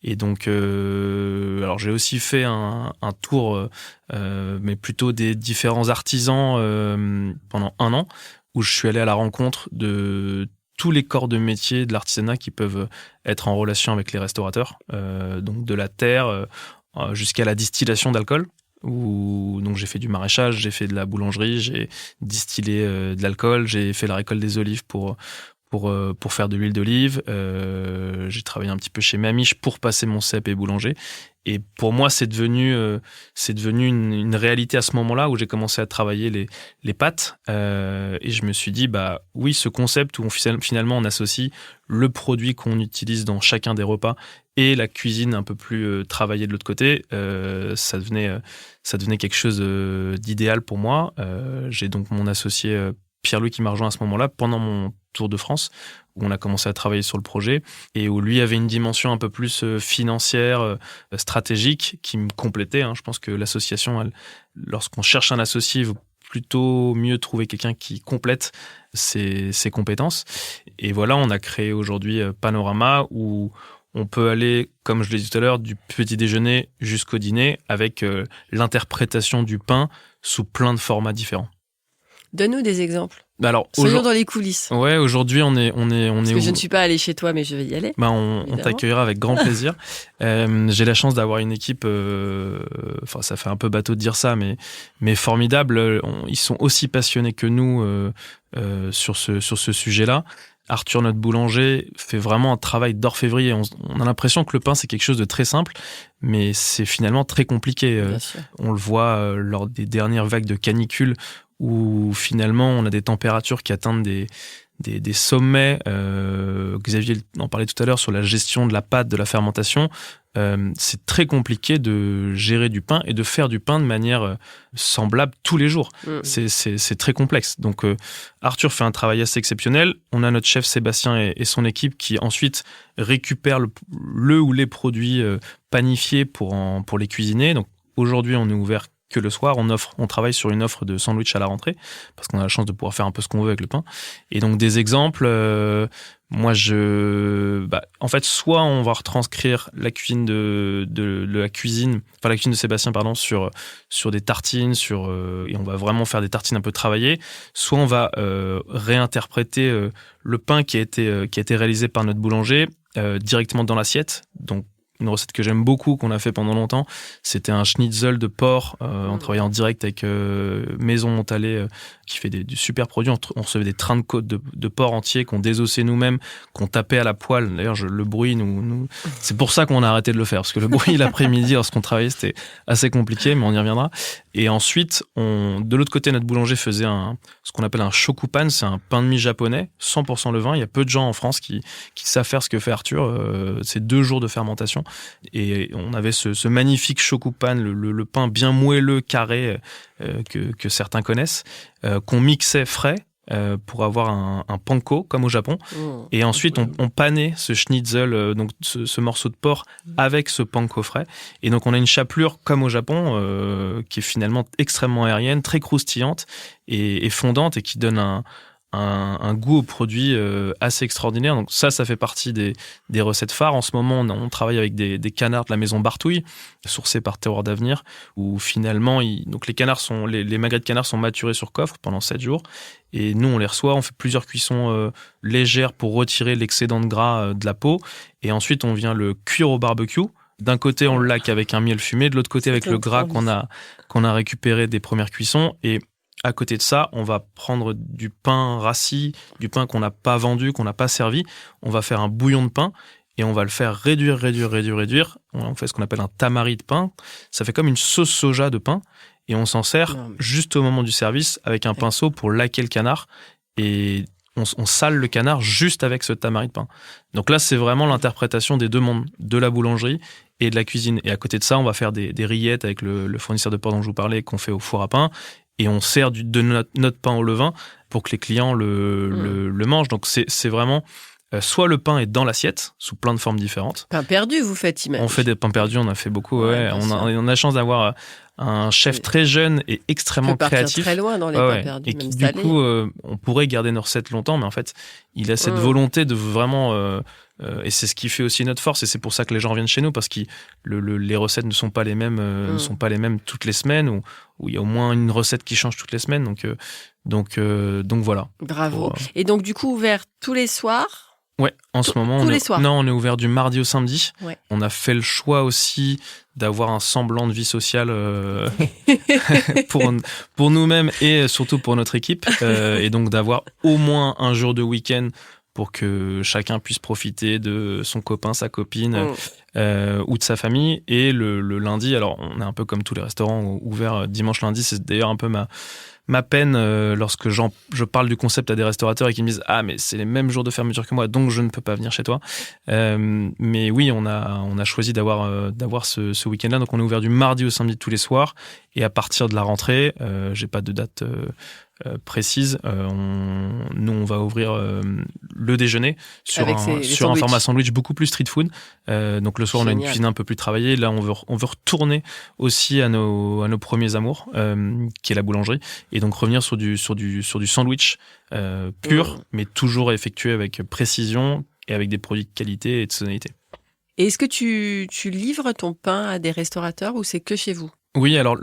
Et donc, alors j'ai aussi fait un tour, mais plutôt des différents artisans pendant 1 an, où je suis allé à la rencontre de tous les corps de métier de l'artisanat qui peuvent être en relation avec les restaurateurs, donc de la terre jusqu'à la distillation d'alcool. Donc j'ai fait du maraîchage, j'ai fait de la boulangerie, j'ai distillé de l'alcool, j'ai fait la récolte des olives pour faire de l'huile d'olive. J'ai travaillé un petit peu chez Mamiche pour passer mon CAP boulanger. Et pour moi, c'est devenu une réalité à ce moment-là où j'ai commencé à travailler les pâtes. Et je me suis dit, oui, ce concept où finalement on associe le produit qu'on utilise dans chacun des repas et la cuisine un peu plus travaillée de l'autre côté, ça devenait quelque chose d'idéal pour moi. J'ai donc mon associé Pierre-Louis qui m'a rejoint à ce moment-là pendant mon Tour de France, où on a commencé à travailler sur le projet et où lui avait une dimension un peu plus financière, stratégique, qui me complétait. Je pense que l'association, lorsqu'on cherche un associé, vous plutôt mieux trouver quelqu'un qui complète ses compétences. Et voilà, on a créé aujourd'hui Panorama où on peut aller, comme je l'ai dit tout à l'heure, du petit déjeuner jusqu'au dîner avec l'interprétation du pain sous plein de formats différents. Donne-nous des exemples. Alors, Soyons dans les coulisses. Ouais, aujourd'hui, on est Parce que je ne suis pas allée chez toi, mais je vais y aller. On t'accueillera avec grand plaisir. J'ai la chance d'avoir une équipe, ça fait un peu bateau de dire ça, mais formidable. Ils sont aussi passionnés que nous sur ce sujet-là. Arthur, notre boulanger, fait vraiment un travail d'orfèvrerie. On a l'impression que le pain, c'est quelque chose de très simple, mais c'est finalement très compliqué. On le voit lors des dernières vagues de canicule, où finalement on a des températures qui atteignent des sommets. Xavier en parlait tout à l'heure sur la gestion de la pâte, de la fermentation. C'est très compliqué de gérer du pain et de faire du pain de manière semblable tous les jours. C'est très complexe. Donc Arthur fait un travail assez exceptionnel. On a notre chef Sébastien et son équipe qui ensuite récupèrent le ou les produits panifiés pour les cuisiner. Donc aujourd'hui on est ouvert que le soir, on travaille sur une offre de sandwich à la rentrée parce qu'on a la chance de pouvoir faire un peu ce qu'on veut avec le pain. Et donc des exemples, en fait, soit on va retranscrire la cuisine la cuisine de Sébastien, sur des tartines, et on va vraiment faire des tartines un peu travaillées. Soit on va réinterpréter le pain qui a été réalisé par notre boulanger directement dans l'assiette. Donc une recette que j'aime beaucoup, qu'on a fait pendant longtemps, c'était un schnitzel de porc. On travaillait en direct avec Maison Montalais, qui fait du super produit. On recevait des trains de côtes de porc entiers qu'on désossait nous-mêmes, qu'on tapait à la poêle. D'ailleurs, le bruit, c'est pour ça qu'on a arrêté de le faire, parce que le bruit l'après-midi, lorsqu'on travaillait, c'était assez compliqué, mais on y reviendra. Et ensuite, de l'autre côté, notre boulanger faisait ce qu'on appelle un shokupan, c'est un pain de mie japonais, 100% levain. Il y a peu de gens en France qui savent faire ce que fait Arthur. C'est 2 jours de fermentation. Et on avait ce magnifique shokupan, le pain bien moelleux, carré, que certains connaissent, qu'on mixait frais pour avoir un panko comme au Japon. Et ensuite on panait ce schnitzel, donc ce morceau de porc avec ce panko frais. Et donc on a une chapelure comme au Japon qui est finalement extrêmement aérienne, très croustillante et fondante, et qui donne un goût au produit assez extraordinaire. Donc ça fait partie des recettes phares. En ce moment, on travaille avec des canards de la maison Bartouille, sourcés par Terroir d'Avenir, où finalement, donc les magrets de canard sont maturés sur coffre pendant 7 jours. Et nous, on les reçoit, on fait plusieurs cuissons légères pour retirer l'excédent de gras de la peau. Et ensuite, on vient le cuire au barbecue. D'un côté, on le laque avec un miel fumé, de l'autre côté, avec le gras qu'on a récupéré des premières cuissons. Et à côté de ça, on va prendre du pain rassis, du pain qu'on n'a pas vendu, qu'on n'a pas servi. On va faire un bouillon de pain et on va le faire réduire. On fait ce qu'on appelle un tamari de pain. Ça fait comme une sauce soja de pain, et on s'en sert juste au moment du service avec un pinceau pour laquer le canard, et on sale le canard juste avec ce tamari de pain. Donc là, c'est vraiment l'interprétation des deux mondes, de la boulangerie et de la cuisine. Et à côté de ça, on va faire des rillettes avec le fournisseur de porc dont je vous parlais, qu'on fait au four à pain. Et on sert de notre pain au levain pour que les clients le mangent. Donc c'est vraiment, soit le pain est dans l'assiette, sous plein de formes différentes. Pain perdu, vous faites, imagine. On fait des pains perdus, on a fait beaucoup. Ouais. On a la chance d'avoir un chef très jeune et extrêmement créatif. Très loin dans les pains perdus. Et qui, du coup, on pourrait garder nos recettes longtemps, mais en fait, il a cette volonté de vraiment... et c'est ce qui fait aussi notre force, et c'est pour ça que les gens reviennent chez nous, parce que les recettes ne sont pas les mêmes toutes les semaines, où il y a au moins une recette qui change toutes les semaines. Donc voilà. Bravo. Et donc du coup, ouvert tous les soirs? Ouais, en ce moment, tous les soirs. Non, on est ouvert du mardi au samedi. Ouais. On a fait le choix aussi d'avoir un semblant de vie sociale pour nous-mêmes et surtout pour notre équipe, et donc d'avoir au moins un jour de week-end pour que chacun puisse profiter de son copain, sa copine, ou de sa famille. Et le lundi, alors on est un peu comme tous les restaurants ouverts dimanche, lundi. C'est d'ailleurs un peu ma peine lorsque je parle du concept à des restaurateurs et qu'ils me disent « Ah, mais c'est les mêmes jours de fermeture que moi, donc je ne peux pas venir chez toi. » Mais oui, on a choisi d'avoir ce week-end-là. Donc on est ouvert du mardi au samedi tous les soirs. Et à partir de la rentrée, j'ai pas de date précise. Nous, on va ouvrir le déjeuner sur Avec un sandwichs. format sandwich beaucoup plus street food. Donc le soir, on a une Génial. cuisine un peu plus travaillée. Là, on veut retourner aussi à nos premiers amours, qui est la boulangerie, et donc revenir sur du sandwich pur, mais toujours effectué avec précision et avec des produits de qualité et de saisonnalité. Et est-ce que tu livres ton pain à des restaurateurs ou c'est que chez vous? Oui, alors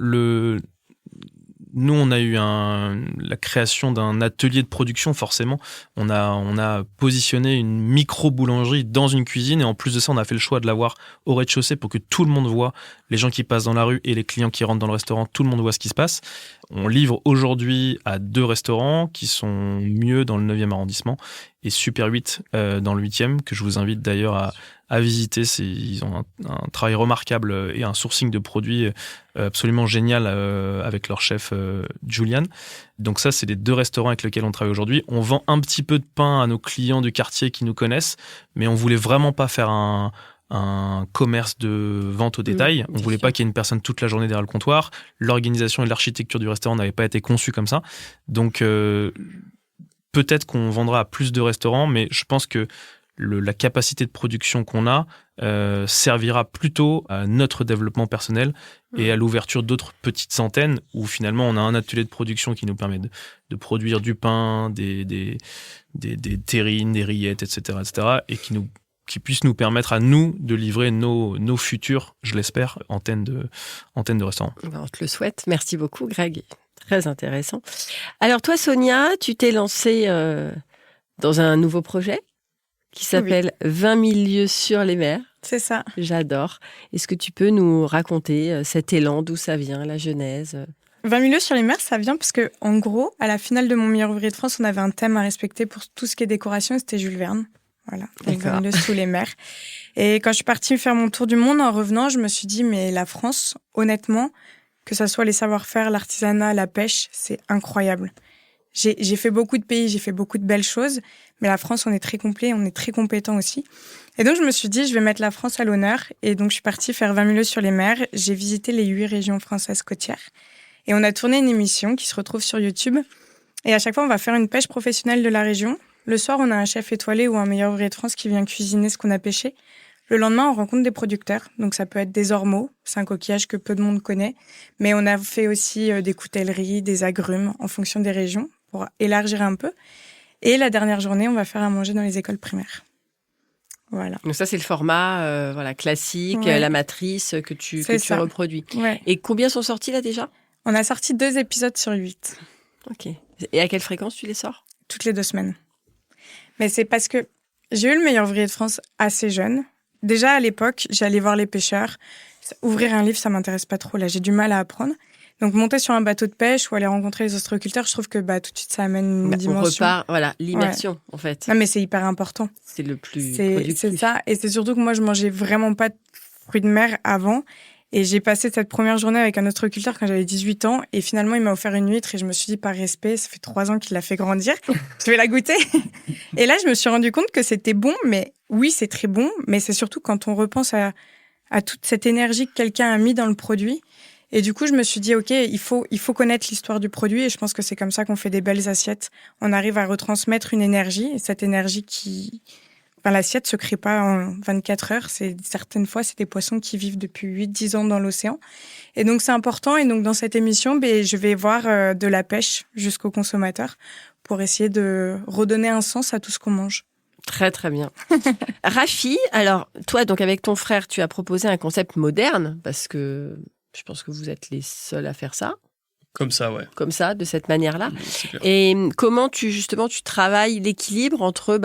nous, on a eu la création d'un atelier de production, forcément. On a positionné une micro-boulangerie dans une cuisine, et en plus de ça, on a fait le choix de l'avoir au rez-de-chaussée pour que tout le monde voit, les gens qui passent dans la rue et les clients qui rentrent dans le restaurant, tout le monde voit ce qui se passe. On livre aujourd'hui à 2 restaurants qui sont Mieux dans le 9e arrondissement et Super 8 dans le 8e, que je vous invite d'ailleurs à visiter. Ils ont un travail remarquable et un sourcing de produits absolument génial avec leur chef Julian. Donc ça, c'est les 2 restaurants avec lesquels on travaille aujourd'hui. On vend un petit peu de pain à nos clients du quartier qui nous connaissent, mais on voulait vraiment pas faire un commerce de vente au détail. On voulait pas qu'il y ait une personne toute la journée derrière le comptoir. L'organisation et l'architecture du restaurant n'avaient pas été conçues comme ça. Donc peut-être qu'on vendra à plus de restaurants, mais je pense que la capacité de production qu'on a servira plutôt à notre développement personnel et à l'ouverture d'autres petites antennes où finalement on a un atelier de production qui nous permet de produire du pain, des terrines, des rillettes, etc., et qui puisse nous permettre à nous de livrer nos futures, je l'espère, antennes de restaurants. On te le souhaite. Merci beaucoup, Greg. Très intéressant. Alors toi, Sonia, tu t'es lancée dans un nouveau projet qui s'appelle 20 000 lieues sur les mers. C'est ça. J'adore. Est-ce que tu peux nous raconter cet élan, d'où ça vient, la genèse? 20 000 lieues sur les mers, ça vient parce que, en gros, à la finale de Mon meilleur ouvrier de France, on avait un thème à respecter pour tout ce qui est décoration, et c'était Jules Verne. Voilà, donc 20 000 lieues sous les mers. Et quand je suis partie faire mon tour du monde, en revenant, je me suis dit, mais la France, honnêtement, que ça soit les savoir-faire, l'artisanat, la pêche, c'est incroyable. J'ai fait beaucoup de pays, j'ai fait beaucoup de belles choses, mais la France, on est très complet, on est très compétent aussi. Et donc, je me suis dit, je vais mettre la France à l'honneur. Et donc, je suis partie faire 20 000 lieues sur les mers. J'ai visité les 8 régions françaises côtières. Et on a tourné une émission qui se retrouve sur YouTube. Et à chaque fois, on va faire une pêche professionnelle de la région. Le soir, on a un chef étoilé ou un meilleur ouvrier de France qui vient cuisiner ce qu'on a pêché. Le lendemain, on rencontre des producteurs. Donc, ça peut être des ormeaux. C'est un coquillage que peu de monde connaît. Mais on a fait aussi des coutelleries, des agrumes en fonction des régions pour élargir un peu. Et la dernière journée, on va faire à manger dans les écoles primaires. Voilà. Donc ça, c'est le format classique, Ouais. la matrice que tu reproduis. Ouais. Et combien sont sortis là déjà? On a sorti 2 épisodes sur 8. Ok. Et à quelle fréquence tu les sors? Toutes les 2 semaines. Mais c'est parce que j'ai eu le meilleur ouvrier de France assez jeune. Déjà, à l'époque, j'allais voir les pêcheurs. Ouvrir un livre, ça m'intéresse pas trop. Là, j'ai du mal à apprendre. Donc, monter sur un bateau de pêche ou aller rencontrer les ostréiculteurs, je trouve que tout de suite, ça amène une dimension. On repart, l'immersion, en fait. Non, mais c'est hyper important. C'est le plus productif. C'est ça. Et c'est surtout que moi, je mangeais vraiment pas de fruits de mer avant. Et j'ai passé cette première journée avec un ostréiculteur quand j'avais 18 ans. Et finalement, il m'a offert une huître et je me suis dit, par respect, ça fait 3 ans qu'il l'a fait grandir. Je vais la goûter. Et là, je me suis rendu compte que c'était bon. Mais oui, c'est très bon. Mais c'est surtout quand on repense à toute cette énergie que quelqu'un a mis dans le produit. Et du coup, je me suis dit, OK, il faut connaître l'histoire du produit. Et je pense que c'est comme ça qu'on fait des belles assiettes. On arrive à retransmettre une énergie. Et cette énergie l'assiette se crée pas en 24 heures. Certaines fois, c'est des poissons qui vivent depuis 8-10 ans dans l'océan. Et donc, c'est important. Et donc, dans cette émission, je vais voir de la pêche jusqu'au consommateur pour essayer de redonner un sens à tout ce qu'on mange. Très, très bien. Rafi, alors, toi, donc, avec ton frère, tu as proposé un concept moderne parce que je pense que vous êtes les seuls à faire ça. Comme ça, ouais. Comme ça, de cette manière-là. C'est clair. Et comment tu travailles l'équilibre entre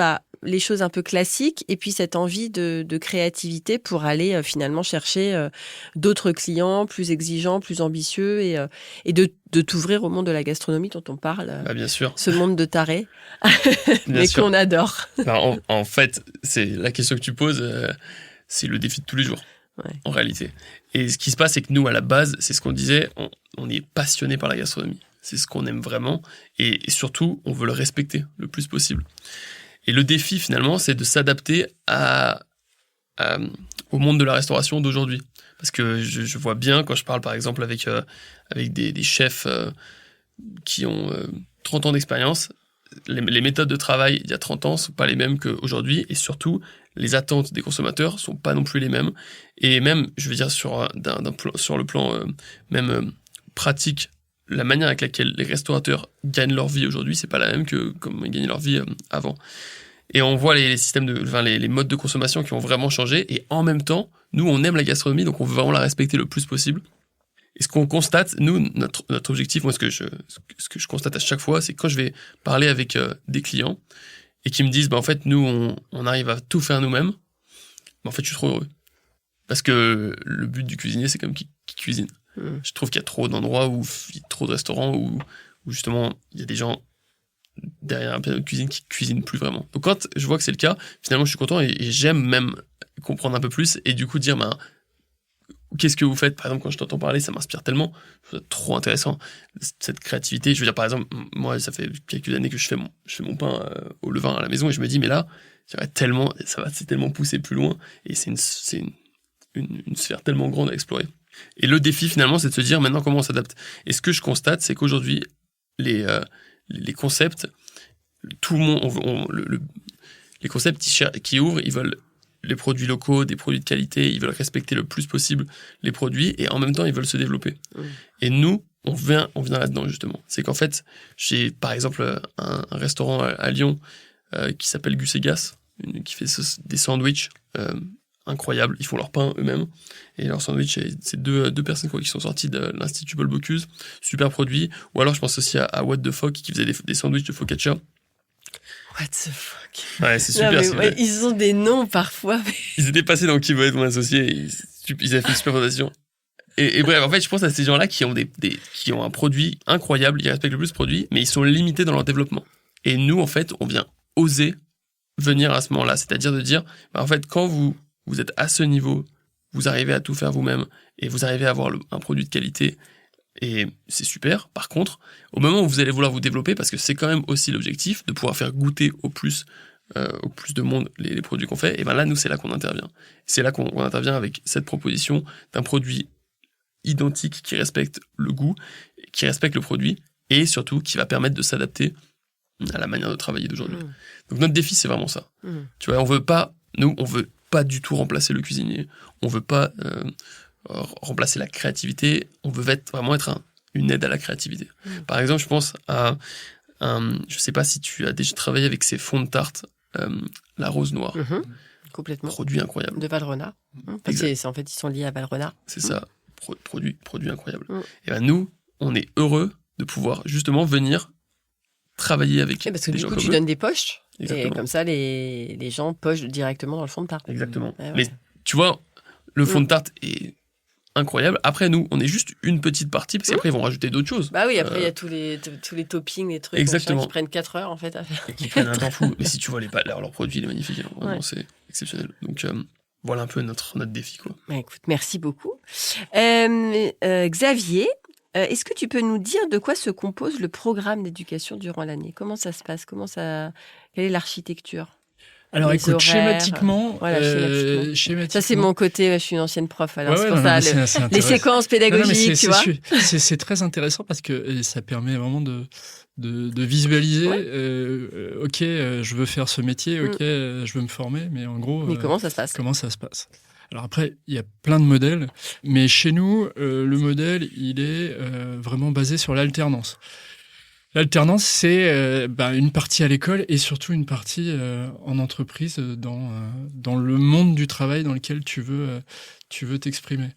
les choses un peu classiques et puis cette envie de créativité pour aller finalement chercher d'autres clients plus exigeants, plus ambitieux et de t'ouvrir au monde de la gastronomie dont on parle. Bien sûr. Ce monde de tarés, Bien mais sûr. qu'on adore. En fait, c'est la question que tu poses, c'est le défi de tous les jours, en réalité. Et ce qui se passe, c'est que nous, à la base, c'est ce qu'on disait, on est passionné par la gastronomie. C'est ce qu'on aime vraiment. Et surtout, on veut le respecter le plus possible. Et le défi, finalement, c'est de s'adapter au monde de la restauration d'aujourd'hui. Parce que je vois bien, quand je parle, par exemple, avec des chefs qui ont 30 ans d'expérience, les méthodes de travail il y a 30 ans sont pas les mêmes qu'aujourd'hui, et surtout, les attentes des consommateurs sont pas non plus les mêmes. Et même, je veux dire, sur le plan pratique, la manière avec laquelle les restaurateurs gagnent leur vie aujourd'hui, c'est pas la même que comme ils gagnaient leur vie avant. Et on voit les systèmes les modes de consommation qui ont vraiment changé. Et en même temps, nous, on aime la gastronomie, donc on veut vraiment la respecter le plus possible. Et ce qu'on constate, nous, notre objectif, moi, ce que je constate à chaque fois, c'est quand je vais parler avec des clients et qui me disent, en fait, nous, on arrive à tout faire nous-mêmes, en fait, je suis trop heureux. Parce que le but du cuisinier, c'est comme qui cuisine. Je trouve qu'il y a trop d'endroits il y a trop de restaurants où justement, il y a des gens derrière un piano de cuisine qui cuisinent plus vraiment. Donc quand je vois que c'est le cas, finalement, je suis content et j'aime même comprendre un peu plus et du coup dire, qu'est-ce que vous faites? Par exemple, quand je t'entends parler, ça m'inspire tellement. Je trouve ça trop intéressant, cette créativité. Je veux dire, par exemple, moi, ça fait quelques années que je fais mon pain au levain à la maison et je me dis, mais là, c'est tellement poussé plus loin et c'est une sphère tellement grande à explorer. Et le défi, finalement, c'est de se dire, maintenant, comment on s'adapte? Et ce que je constate, c'est qu'aujourd'hui, les concepts, tout le monde, les concepts qui ouvrent, ils veulent les produits locaux, des produits de qualité, ils veulent respecter le plus possible les produits et en même temps, ils veulent se développer. Et nous, on vient là-dedans, justement. C'est qu'en fait, j'ai, par exemple, un restaurant à Lyon qui s'appelle Gus et Gas, qui fait des sandwichs incroyables. Ils font leur pain eux-mêmes. Et leur sandwich, c'est deux personnes qui sont sorties de l'Institut Paul Bocuse. Super produit. Ou alors, je pense aussi à What the Fuck, qui faisait des sandwichs de focaccia. What the fuck? Ouais, c'est super. Ils ont des noms parfois. Ils étaient passés dans Qui veut être mon associé. Ils avaient fait une super fondation. Et bref, en fait, je pense à ces gens-là qui ont qui ont un produit incroyable, ils respectent le plus le produit, mais ils sont limités dans leur développement. Et nous, en fait, on vient oser venir à ce moment-là. C'est-à-dire de dire, en fait, quand vous êtes à ce niveau, vous arrivez à tout faire vous-même et vous arrivez à avoir un produit de qualité et c'est super. Par contre, au moment où vous allez vouloir vous développer, parce que c'est quand même aussi l'objectif de pouvoir faire goûter au plus de monde les produits qu'on fait, et ben là, nous, c'est là qu'on intervient. C'est là qu'on intervient avec cette proposition d'un produit identique qui respecte le goût, qui respecte le produit et surtout qui va permettre de s'adapter à la manière de travailler d'aujourd'hui. Donc notre défi, c'est vraiment ça. Tu vois, on veut pas du tout remplacer le cuisinier. On veut pas remplacer la créativité. On veut vraiment être une aide à la créativité. Par exemple, je pense à je sais pas si tu as déjà travaillé avec ces fonds de tarte, la rose noire. Complètement. Produit incroyable. De Valrhona. Parce que en fait, ils sont liés à Valrhona. C'est ça. Produit incroyable. Et ben nous, on est heureux de pouvoir justement venir travailler avec parce que des du gens coup, comme tu eux. donnes des poches. Exactement. Et comme ça, les gens pochent directement dans le fond de tarte. Exactement. Ouais. Mais tu vois, le fond de tarte est incroyable. Après, nous, on est juste une petite partie, parce qu'après, ils vont rajouter d'autres choses. Bah oui, après, il y a tous les toppings, les trucs Exactement. qui prennent 4 heures, en fait, à faire. Et qui prennent un temps fou. Mais si tu vois leur produit, il est magnifique. Hein. Vraiment, c'est exceptionnel. Donc, voilà un peu notre défi, quoi. Bah, écoute, merci beaucoup. Xavier, est-ce que tu peux nous dire de quoi se compose le programme d'éducation durant l'année? Comment ça se passe? Quelle est l'architecture? Alors Les écoute, horaires, schématiquement, Ça, c'est mon côté, je suis une ancienne prof, alors c'est pour ça, c'est les intéressant. séquences pédagogiques, tu vois. C'est très intéressant parce que ça permet vraiment de visualiser. Ok, je veux faire ce métier, ok, je veux me former, mais en gros, Mais comment ça se passe? Comment ça se passe? Alors après, il y a plein de modèles, mais chez nous, le modèle, il est vraiment basé sur l'alternance. L'alternance, c'est une partie à l'école et surtout une partie en entreprise dans le monde du travail dans lequel tu veux t'exprimer.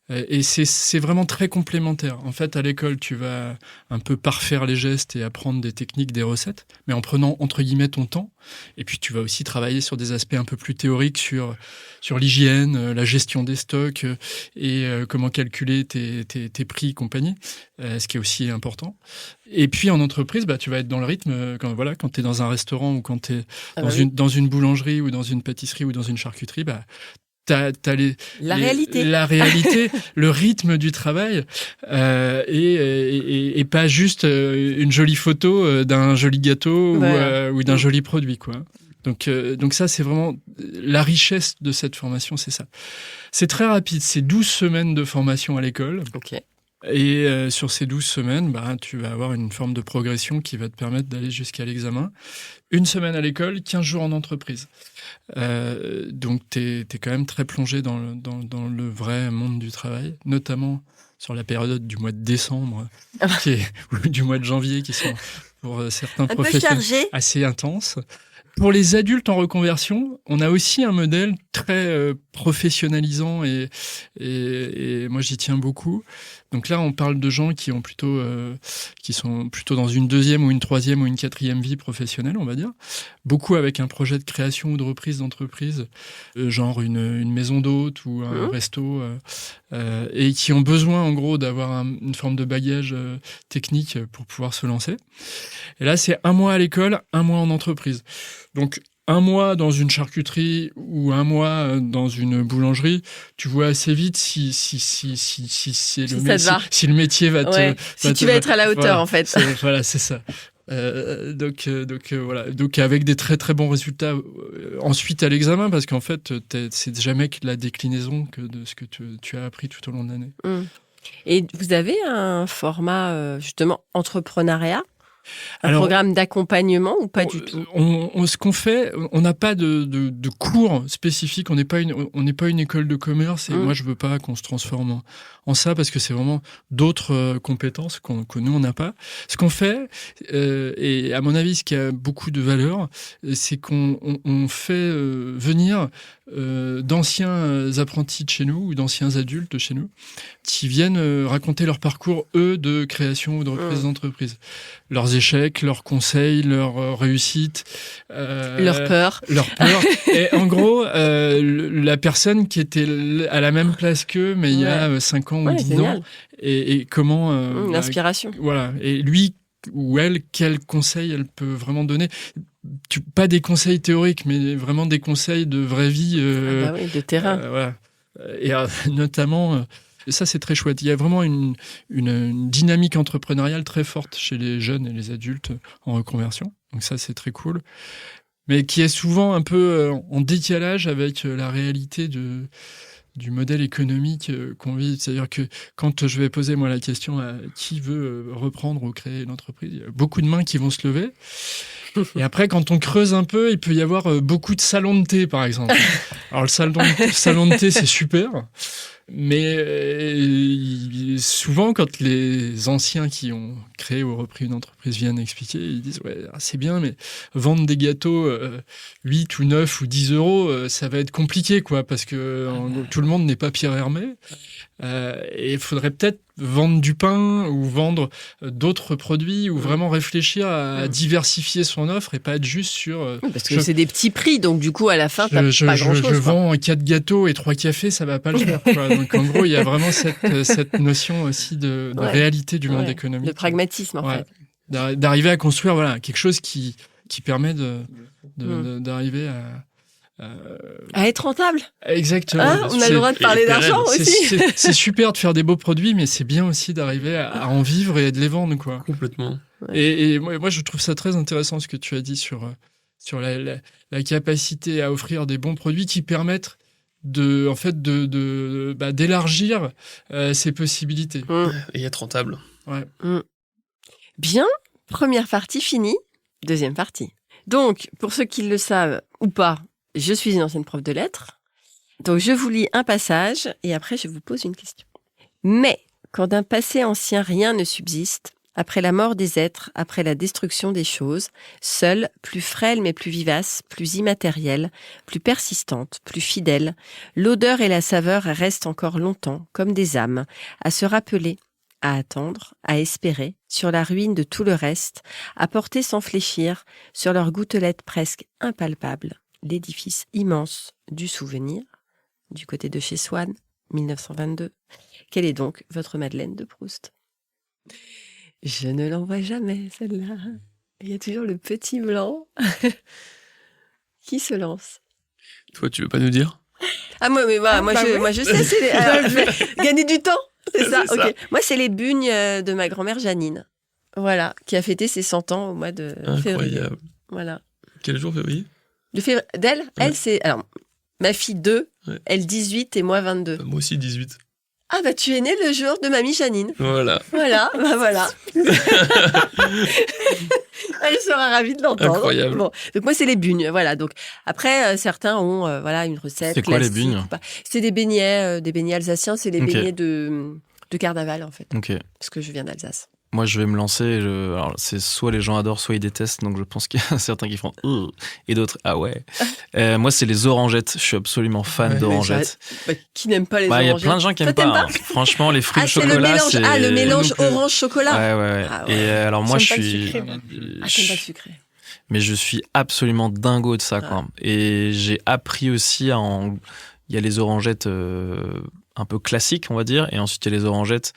Et c'est vraiment très complémentaire. En fait, à l'école, tu vas un peu parfaire les gestes et apprendre des techniques, des recettes, mais en prenant, entre guillemets, ton temps. Et puis, tu vas aussi travailler sur des aspects un peu plus théoriques sur l'hygiène, la gestion des stocks et comment calculer tes prix et compagnie, ce qui est aussi important. Et puis, en entreprise, tu vas être dans le rythme quand tu es dans un restaurant ou quand tu es dans une boulangerie ou dans une pâtisserie ou dans une charcuterie, t'as la réalité, le rythme du travail et pas juste une jolie photo d'un joli gâteau ou d'un joli produit, quoi. Donc ça, c'est vraiment la richesse de cette formation, c'est ça. C'est très rapide, c'est 12 semaines de formation à l'école. Ok. Et sur ces 12 semaines, tu vas avoir une forme de progression qui va te permettre d'aller jusqu'à l'examen. 1 semaine à l'école, 15 jours en entreprise. Donc, t'es quand même très plongé dans le vrai monde du travail, notamment sur la période du mois de décembre ou du mois de janvier, qui sont pour certains professionnels assez intenses. Pour les adultes en reconversion, on a aussi un modèle très professionnalisant et moi j'y tiens beaucoup. Donc là, on parle de gens qui sont plutôt dans une 2e ou une 3e ou une 4e vie professionnelle, on va dire. Beaucoup avec un projet de création ou de reprise d'entreprise, genre une maison d'hôtes ou un resto, et qui ont besoin en gros d'avoir une forme de bagage technique pour pouvoir se lancer. Et là, c'est 1 mois à l'école, 1 mois en entreprise. Donc, 1 mois dans une charcuterie ou 1 mois dans une boulangerie, tu vois assez vite si le métier va te... Si tu vas être à la hauteur, voilà, en fait. Voilà, c'est ça. Donc voilà. Donc avec des très très bons résultats ensuite à l'examen, parce qu'en fait, c'est jamais que la déclinaison que de ce que tu as appris tout au long de l'année. Et vous avez un format, justement, entrepreneuriat ? Alors, programme d'accompagnement ou pas du tout ? Ce qu'on fait, on n'a pas de cours spécifiques, on n'est pas une école de commerce, et moi je veux pas qu'on se transforme en ça, parce que c'est vraiment d'autres compétences que nous on n'a pas. Ce qu'on fait, et à mon avis ce qui a beaucoup de valeur, c'est qu'on fait venir d'anciens apprentis de chez nous ou d'anciens adultes de chez nous qui viennent raconter leur parcours, eux, de création ou de reprise d'entreprise. Leurs échecs, leurs conseils, leurs réussites. Leur peur. Et en gros, la personne qui était à la même place qu'eux, mais il y a 5 ans ou 10 ans, et comment... l'inspiration. Voilà. Et lui ou elle, quel conseil elle peut vraiment donner ? Pas des conseils théoriques, mais vraiment des conseils de vraie vie. De terrain. Voilà. Et notamment... ça, c'est très chouette. Il y a vraiment une dynamique entrepreneuriale très forte chez les jeunes et les adultes en reconversion. Donc ça, c'est très cool. Mais qui est souvent un peu en décalage avec la réalité du modèle économique qu'on vit. C'est-à-dire que quand je vais poser moi la question à qui veut reprendre ou créer une entreprise, il y a beaucoup de mains qui vont se lever. Et après, quand on creuse un peu, il peut y avoir beaucoup de salons de thé, par exemple. Alors le salon de thé, c'est super. Mais souvent, quand les anciens qui ont créé ou repris une entreprise viennent expliquer, ils disent ouais, c'est bien, mais vendre des gâteaux 8 ou 9 ou 10 euros, ça va être compliqué, quoi, parce que tout le monde n'est pas Pierre Hermé. Et il faudrait peut-être vendre du pain ou vendre d'autres produits, ou vraiment réfléchir à diversifier son offre et pas être juste sur... parce que c'est des petits prix, donc du coup, à la fin, t'as pas grand-chose. Je vends 4 gâteaux et 3 cafés, ça va pas le faire, quoi. Donc en gros, il y a vraiment cette notion aussi de réalité du monde économique. De pragmatisme, en fait. D'arriver à construire quelque chose qui permet d'arriver à être rentable. Exactement. On a le droit de parler d'argent aussi. C'est super de faire des beaux produits, mais c'est bien aussi d'arriver à en vivre et de les vendre, quoi. Complètement. Et moi, je trouve ça très intéressant ce que tu as dit sur la capacité à offrir des bons produits qui permettent d'élargir ses possibilités. Et être rentable. Ouais. Bien. Première partie finie. Deuxième partie. Donc, pour ceux qui le savent ou pas, je suis une ancienne prof de lettres. Donc, je vous lis un passage et après, je vous pose une question. Mais, quand d'un passé ancien rien ne subsiste, après la mort des êtres, après la destruction des choses, seule, plus frêle mais plus vivace, plus immatérielle, plus persistante, plus fidèle, l'odeur et la saveur restent encore longtemps, comme des âmes, à se rappeler, à attendre, à espérer, sur la ruine de tout le reste, à porter sans fléchir, sur leurs gouttelettes presque impalpables, l'édifice immense du souvenir, du côté de chez Swann, 1922. Quelle est donc votre Madeleine de Proust ? Je ne l'envoie jamais, celle-là. Il y a toujours le petit blanc qui se lance. Toi, tu veux pas nous dire ? Moi, je sais. Alors, je vais gagner du temps. C'est ça, ok. ça. Moi, c'est les bugnes de ma grand-mère Janine. Voilà, qui a fêté ses 100 ans au mois de février. Incroyable. Voilà. Quel jour, février ? D'elle, Ouais. elle, c'est... Alors, ma fille 2, Ouais. elle 18 et moi 22. Moi aussi, 18. Ah bah tu es né le jour de mamie Janine. Voilà. Voilà, bah voilà. Elle sera ravie de l'entendre. Incroyable. Bon, donc moi c'est les bugnes, voilà. Donc après certains ont voilà une recette. C'est quoi les classique bugnes ou pas. C'est des beignets alsaciens, c'est les Ok. beignets de carnaval en fait, Ok. parce que je viens d'Alsace. Moi, je vais me lancer. Alors, c'est soit les gens adorent, soit ils détestent. Donc, je pense qu'il y a certains qui font et d'autres ah ouais. Moi, c'est les orangettes. Je suis absolument fan Ouais, d'orangettes. Bah, qui n'aime pas les Il y a orangettes? plein de gens qui Toi, aiment t'aimes pas. Hein. Franchement, les fruits de c'est chocolat, le mélange. c'est Ah, le mélange Donc, orange-chocolat. Ouais. Ah ouais. Et alors moi, je J'aime pas le suis. sucré, moi. Ah, t'aimes pas le sucré. Mais je suis absolument dingo de ça, quoi. Et j'ai appris aussi à en. Il y a les orangettes un peu classiques, on va dire, et ensuite il y a les orangettes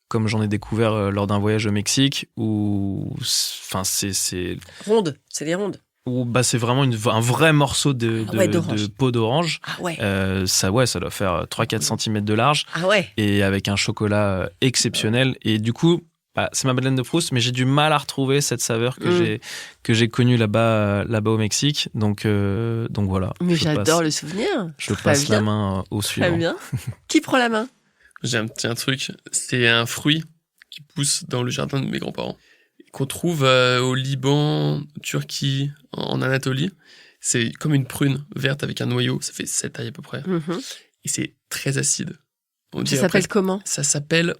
comme j'en ai découvert lors d'un voyage au Mexique, où, enfin, c'est Rondes, c'est les rondes. où bah c'est vraiment un vrai morceau de d'orange. peau d'orange. Ah ouais. Ça doit faire 3-4 cm de large Ah ouais. et avec un chocolat exceptionnel. Et du coup, bah, c'est ma Madeleine de Proust, mais j'ai du mal à retrouver cette saveur que j'ai connue là-bas au Mexique. Donc voilà. Mais Je j'adore passe- le souvenir. Je Très passe bien. la main au Très suivant. bien. Qui prend la main? J'ai un petit truc. C'est un fruit qui pousse dans le jardin de mes grands-parents. Qu'on trouve au Liban, Turquie, en Anatolie. C'est comme une prune verte avec un noyau. Ça fait cette taille à peu près. Mhm. Et c'est très acide. On Ça dit s'appelle après- comment? Ça s'appelle...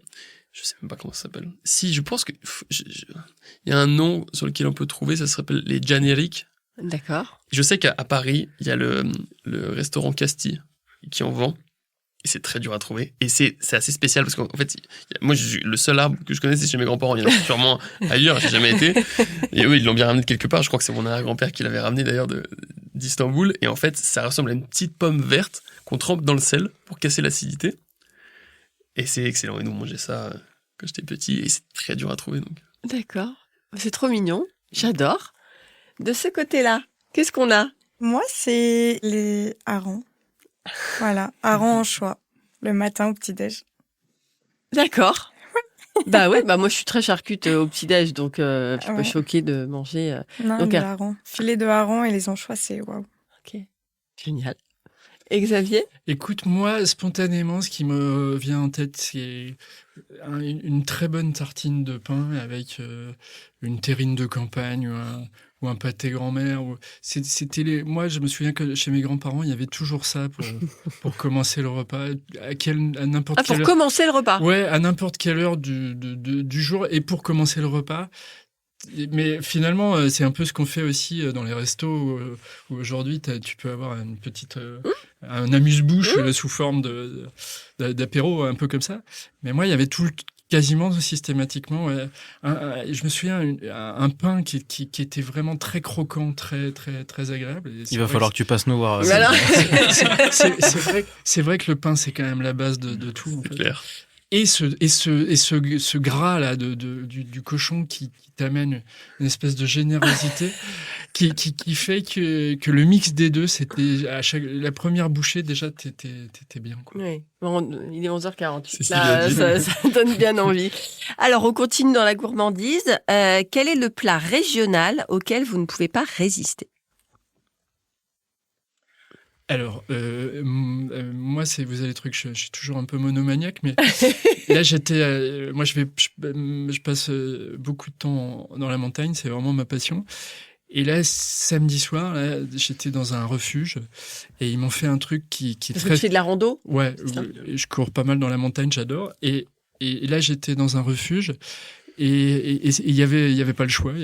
Je sais même pas comment ça s'appelle. Si, je pense que... Il y a un nom sur lequel on peut trouver. Ça s'appelle les Janériques. D'accord. Je sais qu'à Paris, il y a le restaurant Castille qui en vend. Et c'est très dur à trouver. Et c'est assez spécial parce qu'en fait, moi, le seul arbre que je connais, c'est chez mes grands-parents. Il y en a sûrement ailleurs, j'ai jamais été. Et eux, ils l'ont bien ramené de quelque part. Je crois que c'est mon arrière-grand-père qui l'avait ramené d'ailleurs d'Istanbul. Et en fait, ça ressemble à une petite pomme verte qu'on trempe dans le sel pour casser l'acidité. Et c'est excellent. Et nous, on mangeait ça quand j'étais petit. Et c'est très dur à trouver. Donc. D'accord. C'est trop mignon. J'adore. De ce côté-là, qu'est-ce qu'on a? Moi, c'est les harengs. Voilà, harengs en choix. Le matin au petit-déj. D'accord. Bah ouais, bah moi je suis très charcute au petit-déj, donc je suis pas Ouais. choquée de manger. Non, Donc, les harengs. Filet de harengs et les anchois, c'est waouh. Ok. Génial. Et Xavier? Écoute, moi, spontanément, ce qui me vient en tête, c'est une très bonne tartine de pain avec une terrine de campagne ou un pâté grand-mère. Moi, je me souviens que chez mes grands-parents, il y avait toujours ça pour commencer le repas. À n'importe Ah, pour quelle commencer le repas. Ouais, à n'importe quelle heure du jour et pour commencer le repas. Mais finalement, c'est un peu ce qu'on fait aussi dans les restos où aujourd'hui, tu peux avoir une petite, un amuse-bouche sous forme d'apéro, un peu comme ça. Mais moi, il y avait quasiment systématiquement, ouais, je me souviens, un pain qui était vraiment très croquant, très, très, très agréable. Et Il va falloir que tu passes nous voir. Voilà. c'est vrai que le pain, c'est quand même la base de tout. En C'est fait. clair. Et ce gras là du cochon qui t'amène une espèce de générosité qui fait que le mix des deux, c'était la première bouchée déjà t'étais bien, quoi. Oui. Bon, il est 11h48. C'est Là, si bien dit. ça donne bien envie. Alors, on continue dans la gourmandise. Quel est le plat régional auquel vous ne pouvez pas résister? Alors, moi, vous allez truc, je suis toujours un peu monomaniaque, mais là, moi, je passe beaucoup de temps dans la montagne, c'est vraiment ma passion. Et là, samedi soir, là, j'étais dans un refuge et ils m'ont fait un truc qui est Parce que très... tu fais de la rando? Ouais, C'est ça. je cours pas mal dans la montagne, j'adore. Et là, j'étais dans un refuge et il y avait pas le choix. Il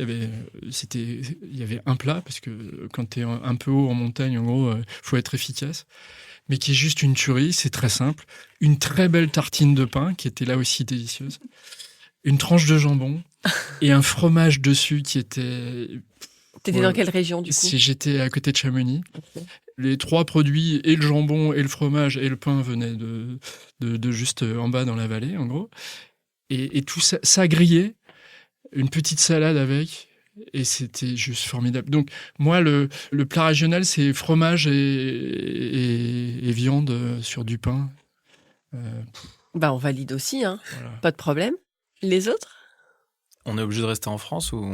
y avait un plat parce que quand t'es un peu haut en montagne, en gros, faut être efficace. Mais qui est juste une tuerie, c'est très simple. Une très belle tartine de pain qui était là aussi délicieuse. Une tranche de jambon et un fromage dessus qui était... T'étais dans quelle région, du coup? Si j'étais à côté de Chamonix. Ok. Les trois produits, et le jambon, et le fromage, et le pain venaient de juste en bas dans la vallée, en gros. Et tout ça grillé, une petite salade avec, et c'était juste formidable. Donc, moi, le plat régional, c'est fromage et viande sur du pain. Bah, on valide aussi, hein. Voilà. Pas de problème. Les autres? On est obligé de rester en France ou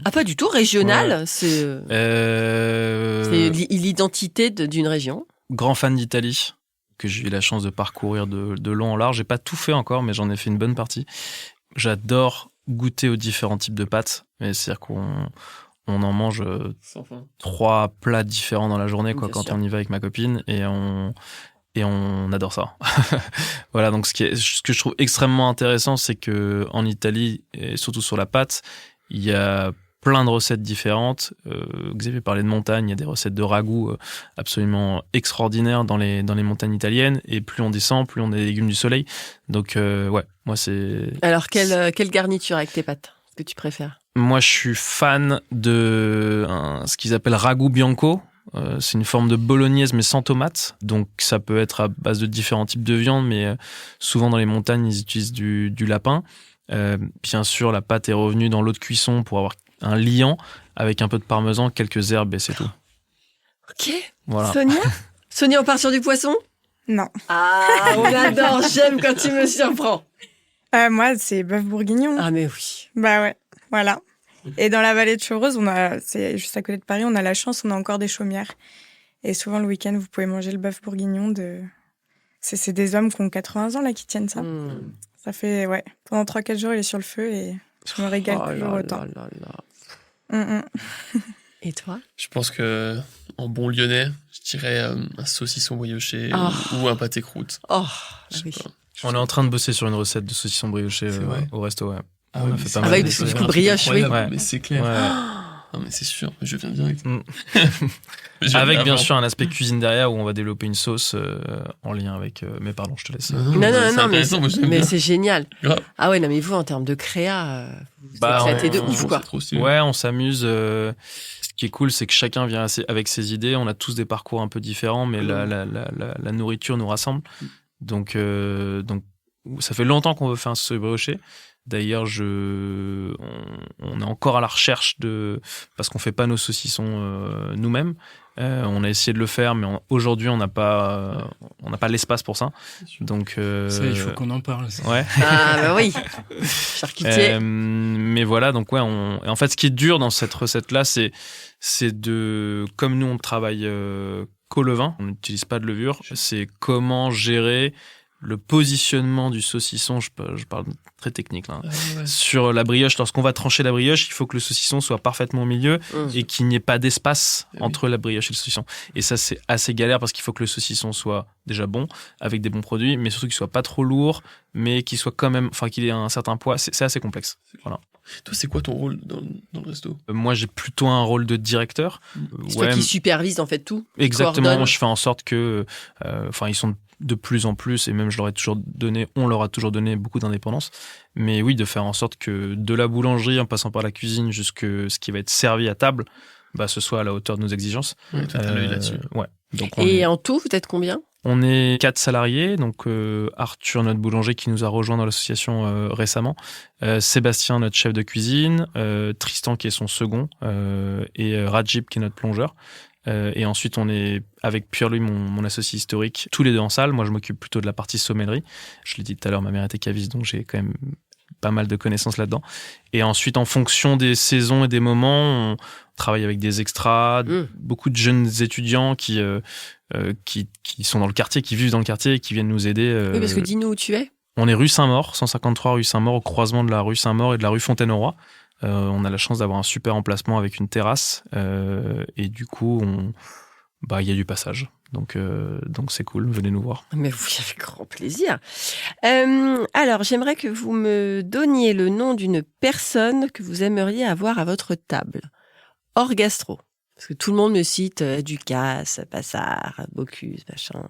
Ah, pas du tout. Régional, c'est Euh, l'identité d'une région. Grand fan d'Italie. que j'ai eu la chance de parcourir de long en large. J'ai pas tout fait encore, mais j'en ai fait une bonne partie. J'adore goûter aux différents types de pâtes. C'est-à-dire qu'on en mange 3 plats différents dans la journée, quoi, quand on y va avec ma copine, et on adore ça. Voilà, donc ce que je trouve extrêmement intéressant, c'est que en Italie, et surtout sur la pâte, il y a plein de recettes différentes. Xavier parlait de montagne, il y a des recettes de ragoût absolument extraordinaires dans les montagnes italiennes, et plus on descend, plus on a des légumes du soleil. Donc ouais, moi c'est... Alors, quelle garniture avec tes pâtes que tu préfères? Moi, je suis fan de ce qu'ils appellent ragoût bianco. C'est une forme de bolognaise mais sans tomate. Donc ça peut être à base de différents types de viande, mais souvent dans les montagnes, ils utilisent du lapin. Bien sûr, la pâte est revenue dans l'eau de cuisson pour avoir un liant avec un peu de parmesan, quelques herbes et c'est tout. Ok. Voilà. Sonia, on part sur du poisson? Non. Ah, on adore, j'aime quand tu me surprends. Moi, c'est bœuf bourguignon. Ah, mais oui. Bah ouais, voilà. Et dans la vallée de Chevreuse, c'est juste à côté de Paris, on a la chance, on a encore des chaumières. Et souvent, le week-end, vous pouvez manger le bœuf bourguignon C'est des hommes qui ont 80 ans, là, qui tiennent ça. Ça fait, ouais, pendant 3-4 jours, il est sur le feu et je me régale toujours autant. Et toi? Je pense que en bon lyonnais, je dirais un saucisson brioché ou un pâté croûte. Oh, Je sais oui. pas. On est en train de bosser sur une recette de saucisson brioché au resto, ouais. Ah On a oui, fait mais pas mal avec d'essais. du coup brioche, oui. Ouais. Mais c'est clair. Ouais. Non, mais c'est sûr, je viens direct. Avec bien sûr un aspect cuisine derrière où on va développer une sauce en lien avec... Mais pardon, je te laisse. Non, mais c'est génial. Grave. Ah ouais, non, mais vous, en termes de créa, vous Bah, éclatez de on- ouf, quoi. C'est trop stylé. Ouais, on s'amuse. Ce qui est cool, c'est que chacun vient avec ses idées. On a tous des parcours un peu différents, mais la nourriture nous rassemble. Donc, ça fait longtemps qu'on veut faire un saucisson brioché. D'ailleurs, on est encore à la recherche parce qu'on fait pas nos saucissons nous-mêmes. On a essayé de le faire, mais aujourd'hui, on n'a pas l'espace pour ça. Donc, Ça, il faut qu'on en parle. Ça. ouais. Ah bah oui, charcutier. Mais voilà, donc ouais, et en fait, ce qui est dur dans cette recette-là, c'est comme nous on travaille qu'au levain, on n'utilise pas de levure, c'est comment gérer le positionnement du saucisson, je parle très technique là, sur la brioche. Lorsqu'on va trancher la brioche, il faut que le saucisson soit parfaitement au milieu et qu'il n'y ait pas d'espace entre la brioche et le saucisson. Et ça, c'est assez galère parce qu'il faut que le saucisson soit déjà bon, avec des bons produits, mais surtout qu'il soit pas trop lourd, mais qu'il soit quand même, enfin qu'il ait un certain poids. C'est assez complexe. Voilà. Toi, c'est quoi ton rôle dans le resto? Moi, j'ai plutôt un rôle de directeur. C'est toi qui supervise en fait tout. Exactement. Coordonne. Je fais en sorte que, ils sont de plus en plus, et même on leur a toujours donné beaucoup d'indépendance. Mais oui, de faire en sorte que de la boulangerie, en passant par la cuisine, jusque ce qui va être servi à table, ce soit à la hauteur de nos exigences. Ouais, toi, t'as l'œil là-dessus. Ouais. Donc En tout, vous êtes combien? on est 4 salariés, donc Arthur, notre boulanger, qui nous a rejoint dans l'association récemment, Sébastien, notre chef de cuisine, Tristan, qui est son second, et Rajib, qui est notre plongeur. Et ensuite, on est avec Pierre-Louis, mon associé historique, tous les deux en salle. Moi, je m'occupe plutôt de la partie sommellerie. Je l'ai dit tout à l'heure, ma mère était caviste, donc j'ai quand même pas mal de connaissances là-dedans. Et ensuite, en fonction des saisons et des moments, on travaille avec des extras, beaucoup de jeunes étudiants qui sont dans le quartier, qui vivent dans le quartier et qui viennent nous aider. Oui, parce que dis-nous où tu es. On est rue Saint-Maur, 153 rue Saint-Maur, au croisement de la rue Saint-Maur et de la rue Fontaine-au-Roi. On a la chance d'avoir un super emplacement avec une terrasse et du coup, il y a du passage. Donc c'est cool, venez nous voir. Mais oui, avec grand plaisir. Alors, j'aimerais que vous me donniez le nom d'une personne que vous aimeriez avoir à votre table, hors gastro. Parce que tout le monde me cite Ducasse, Passard, Bocuse, machin.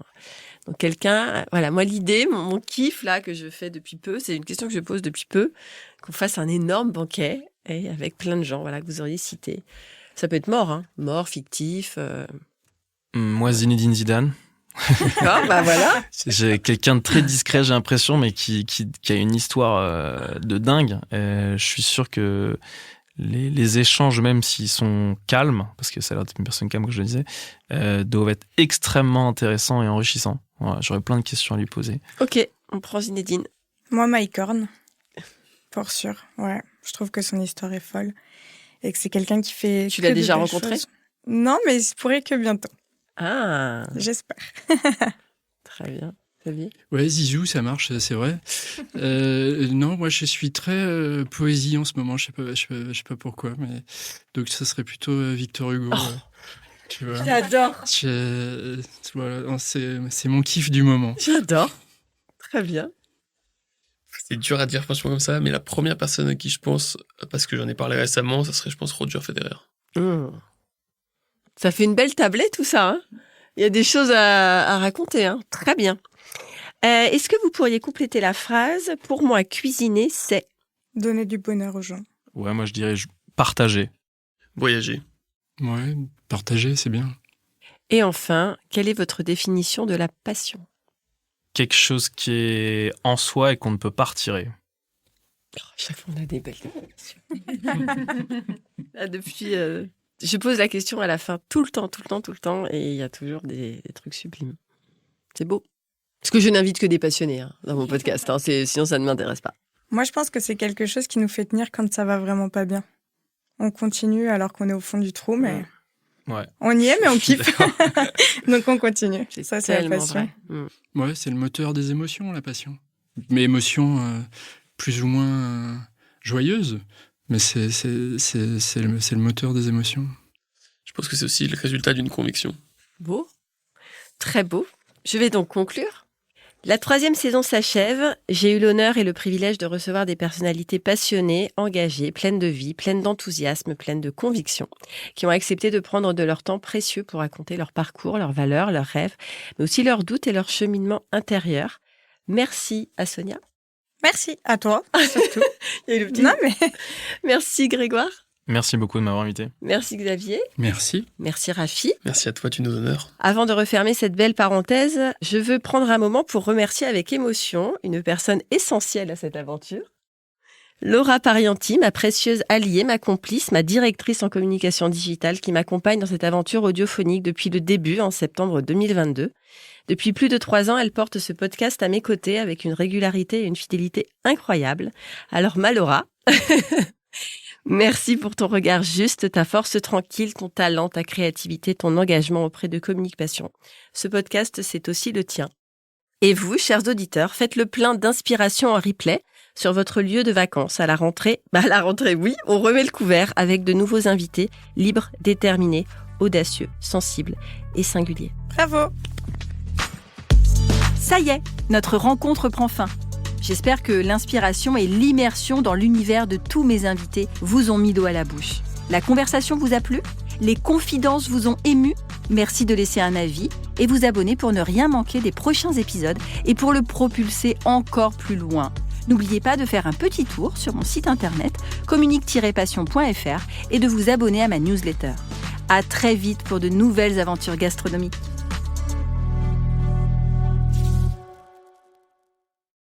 Donc quelqu'un, voilà, moi l'idée, mon kiff là que je fais depuis peu, c'est une question que je pose depuis peu, qu'on fasse un énorme banquet et avec plein de gens, voilà, que vous auriez cités. Ça peut être mort, fictif. Moi, Zinedine Zidane. D'accord, voilà. J'ai quelqu'un de très discret, j'ai l'impression, mais qui a une histoire de dingue. Je suis sûr que les échanges, même s'ils sont calmes, parce que ça a l'air d'être une personne calme, que je le disais, doivent être extrêmement intéressants et enrichissants. Voilà, j'aurais plein de questions à lui poser. Ok, on prend Zinedine. Moi, Mike Horn, pour sûr. Ouais, je trouve que son histoire est folle et que c'est quelqu'un qui fait. Tu l'as que de déjà belles rencontré? choses. Non, mais il se pourrait que bientôt. Ah, J'espère. Très bien. Xavier ? Ouais, Zizou, ça marche, c'est vrai. Non, moi, je suis très poésie en ce moment. Je sais pas pourquoi, mais donc ça serait plutôt Victor Hugo. Tu vois. J'adore. Voilà, non, c'est mon kiff du moment. J'adore. Très bien. C'est dur à dire franchement comme ça, mais la première personne à qui je pense, parce que j'en ai parlé récemment, ça serait je pense Roger Federer. Ça fait une belle tablette tout ça. Hein. Il y a des choses à raconter. Hein. Très bien. Est-ce que vous pourriez compléter la phrase ? Pour moi, cuisiner, c'est... Donner du bonheur aux gens. Ouais, moi je dirais partager. Voyager. Ouais, partager, c'est bien. Et enfin, quelle est votre définition de la passion ? Quelque chose qui est en soi et qu'on ne peut pas retirer. Chaque fois, on a des belles définitions. Depuis, je pose la question à la fin tout le temps, et il y a toujours des trucs sublimes. C'est beau. Parce que je n'invite que des passionnés dans mon podcast, sinon ça ne m'intéresse pas. Moi, je pense que c'est quelque chose qui nous fait tenir quand ça va vraiment pas bien. On continue alors qu'on est au fond du trou, mais Ouais. On y est, mais on kiffe. Donc on continue. C'est Ça, c'est la tellement passion. vrai. Ouais, c'est le moteur des émotions, la passion. Mais émotions plus ou moins joyeuses, mais c'est le moteur des émotions. Je pense que c'est aussi le résultat d'une conviction. Beau. Très beau. Je vais donc conclure. La 3e saison s'achève. J'ai eu l'honneur et le privilège de recevoir des personnalités passionnées, engagées, pleines de vie, pleines d'enthousiasme, pleines de conviction, qui ont accepté de prendre de leur temps précieux pour raconter leur parcours, leurs valeurs, leurs rêves, mais aussi leurs doutes et leur cheminement intérieur. Merci à Sonia. Merci à toi, surtout. Il y a eu le petit- Non, mais Merci Grégoire. Merci beaucoup de m'avoir invité. Merci Xavier. Merci. Merci Rafi. Merci à toi, tu nous honneurs. Avant de refermer cette belle parenthèse, je veux prendre un moment pour remercier avec émotion une personne essentielle à cette aventure. Laura Parianti, ma précieuse alliée, ma complice, ma directrice en communication digitale qui m'accompagne dans cette aventure audiophonique depuis le début, en septembre 2022. Depuis plus de 3 ans, elle porte ce podcast à mes côtés avec une régularité et une fidélité incroyables. Alors Laura, merci pour ton regard juste, ta force tranquille, ton talent, ta créativité, ton engagement auprès de Communique Passion. Ce podcast, c'est aussi le tien. Et vous, chers auditeurs, faites le plein d'inspiration en replay sur votre lieu de vacances à la rentrée. À la rentrée, oui, on remet le couvert avec de nouveaux invités, libres, déterminés, audacieux, sensibles et singuliers. bravo. Ça y est, notre rencontre prend fin. J'espère que l'inspiration et l'immersion dans l'univers de tous mes invités vous ont mis l'eau à la bouche. La conversation vous a plu ? Les confidences vous ont ému ? Merci de laisser un avis et vous abonner pour ne rien manquer des prochains épisodes et pour le propulser encore plus loin. N'oubliez pas de faire un petit tour sur mon site internet communique-passion.fr et de vous abonner à ma newsletter. À très vite pour de nouvelles aventures gastronomiques.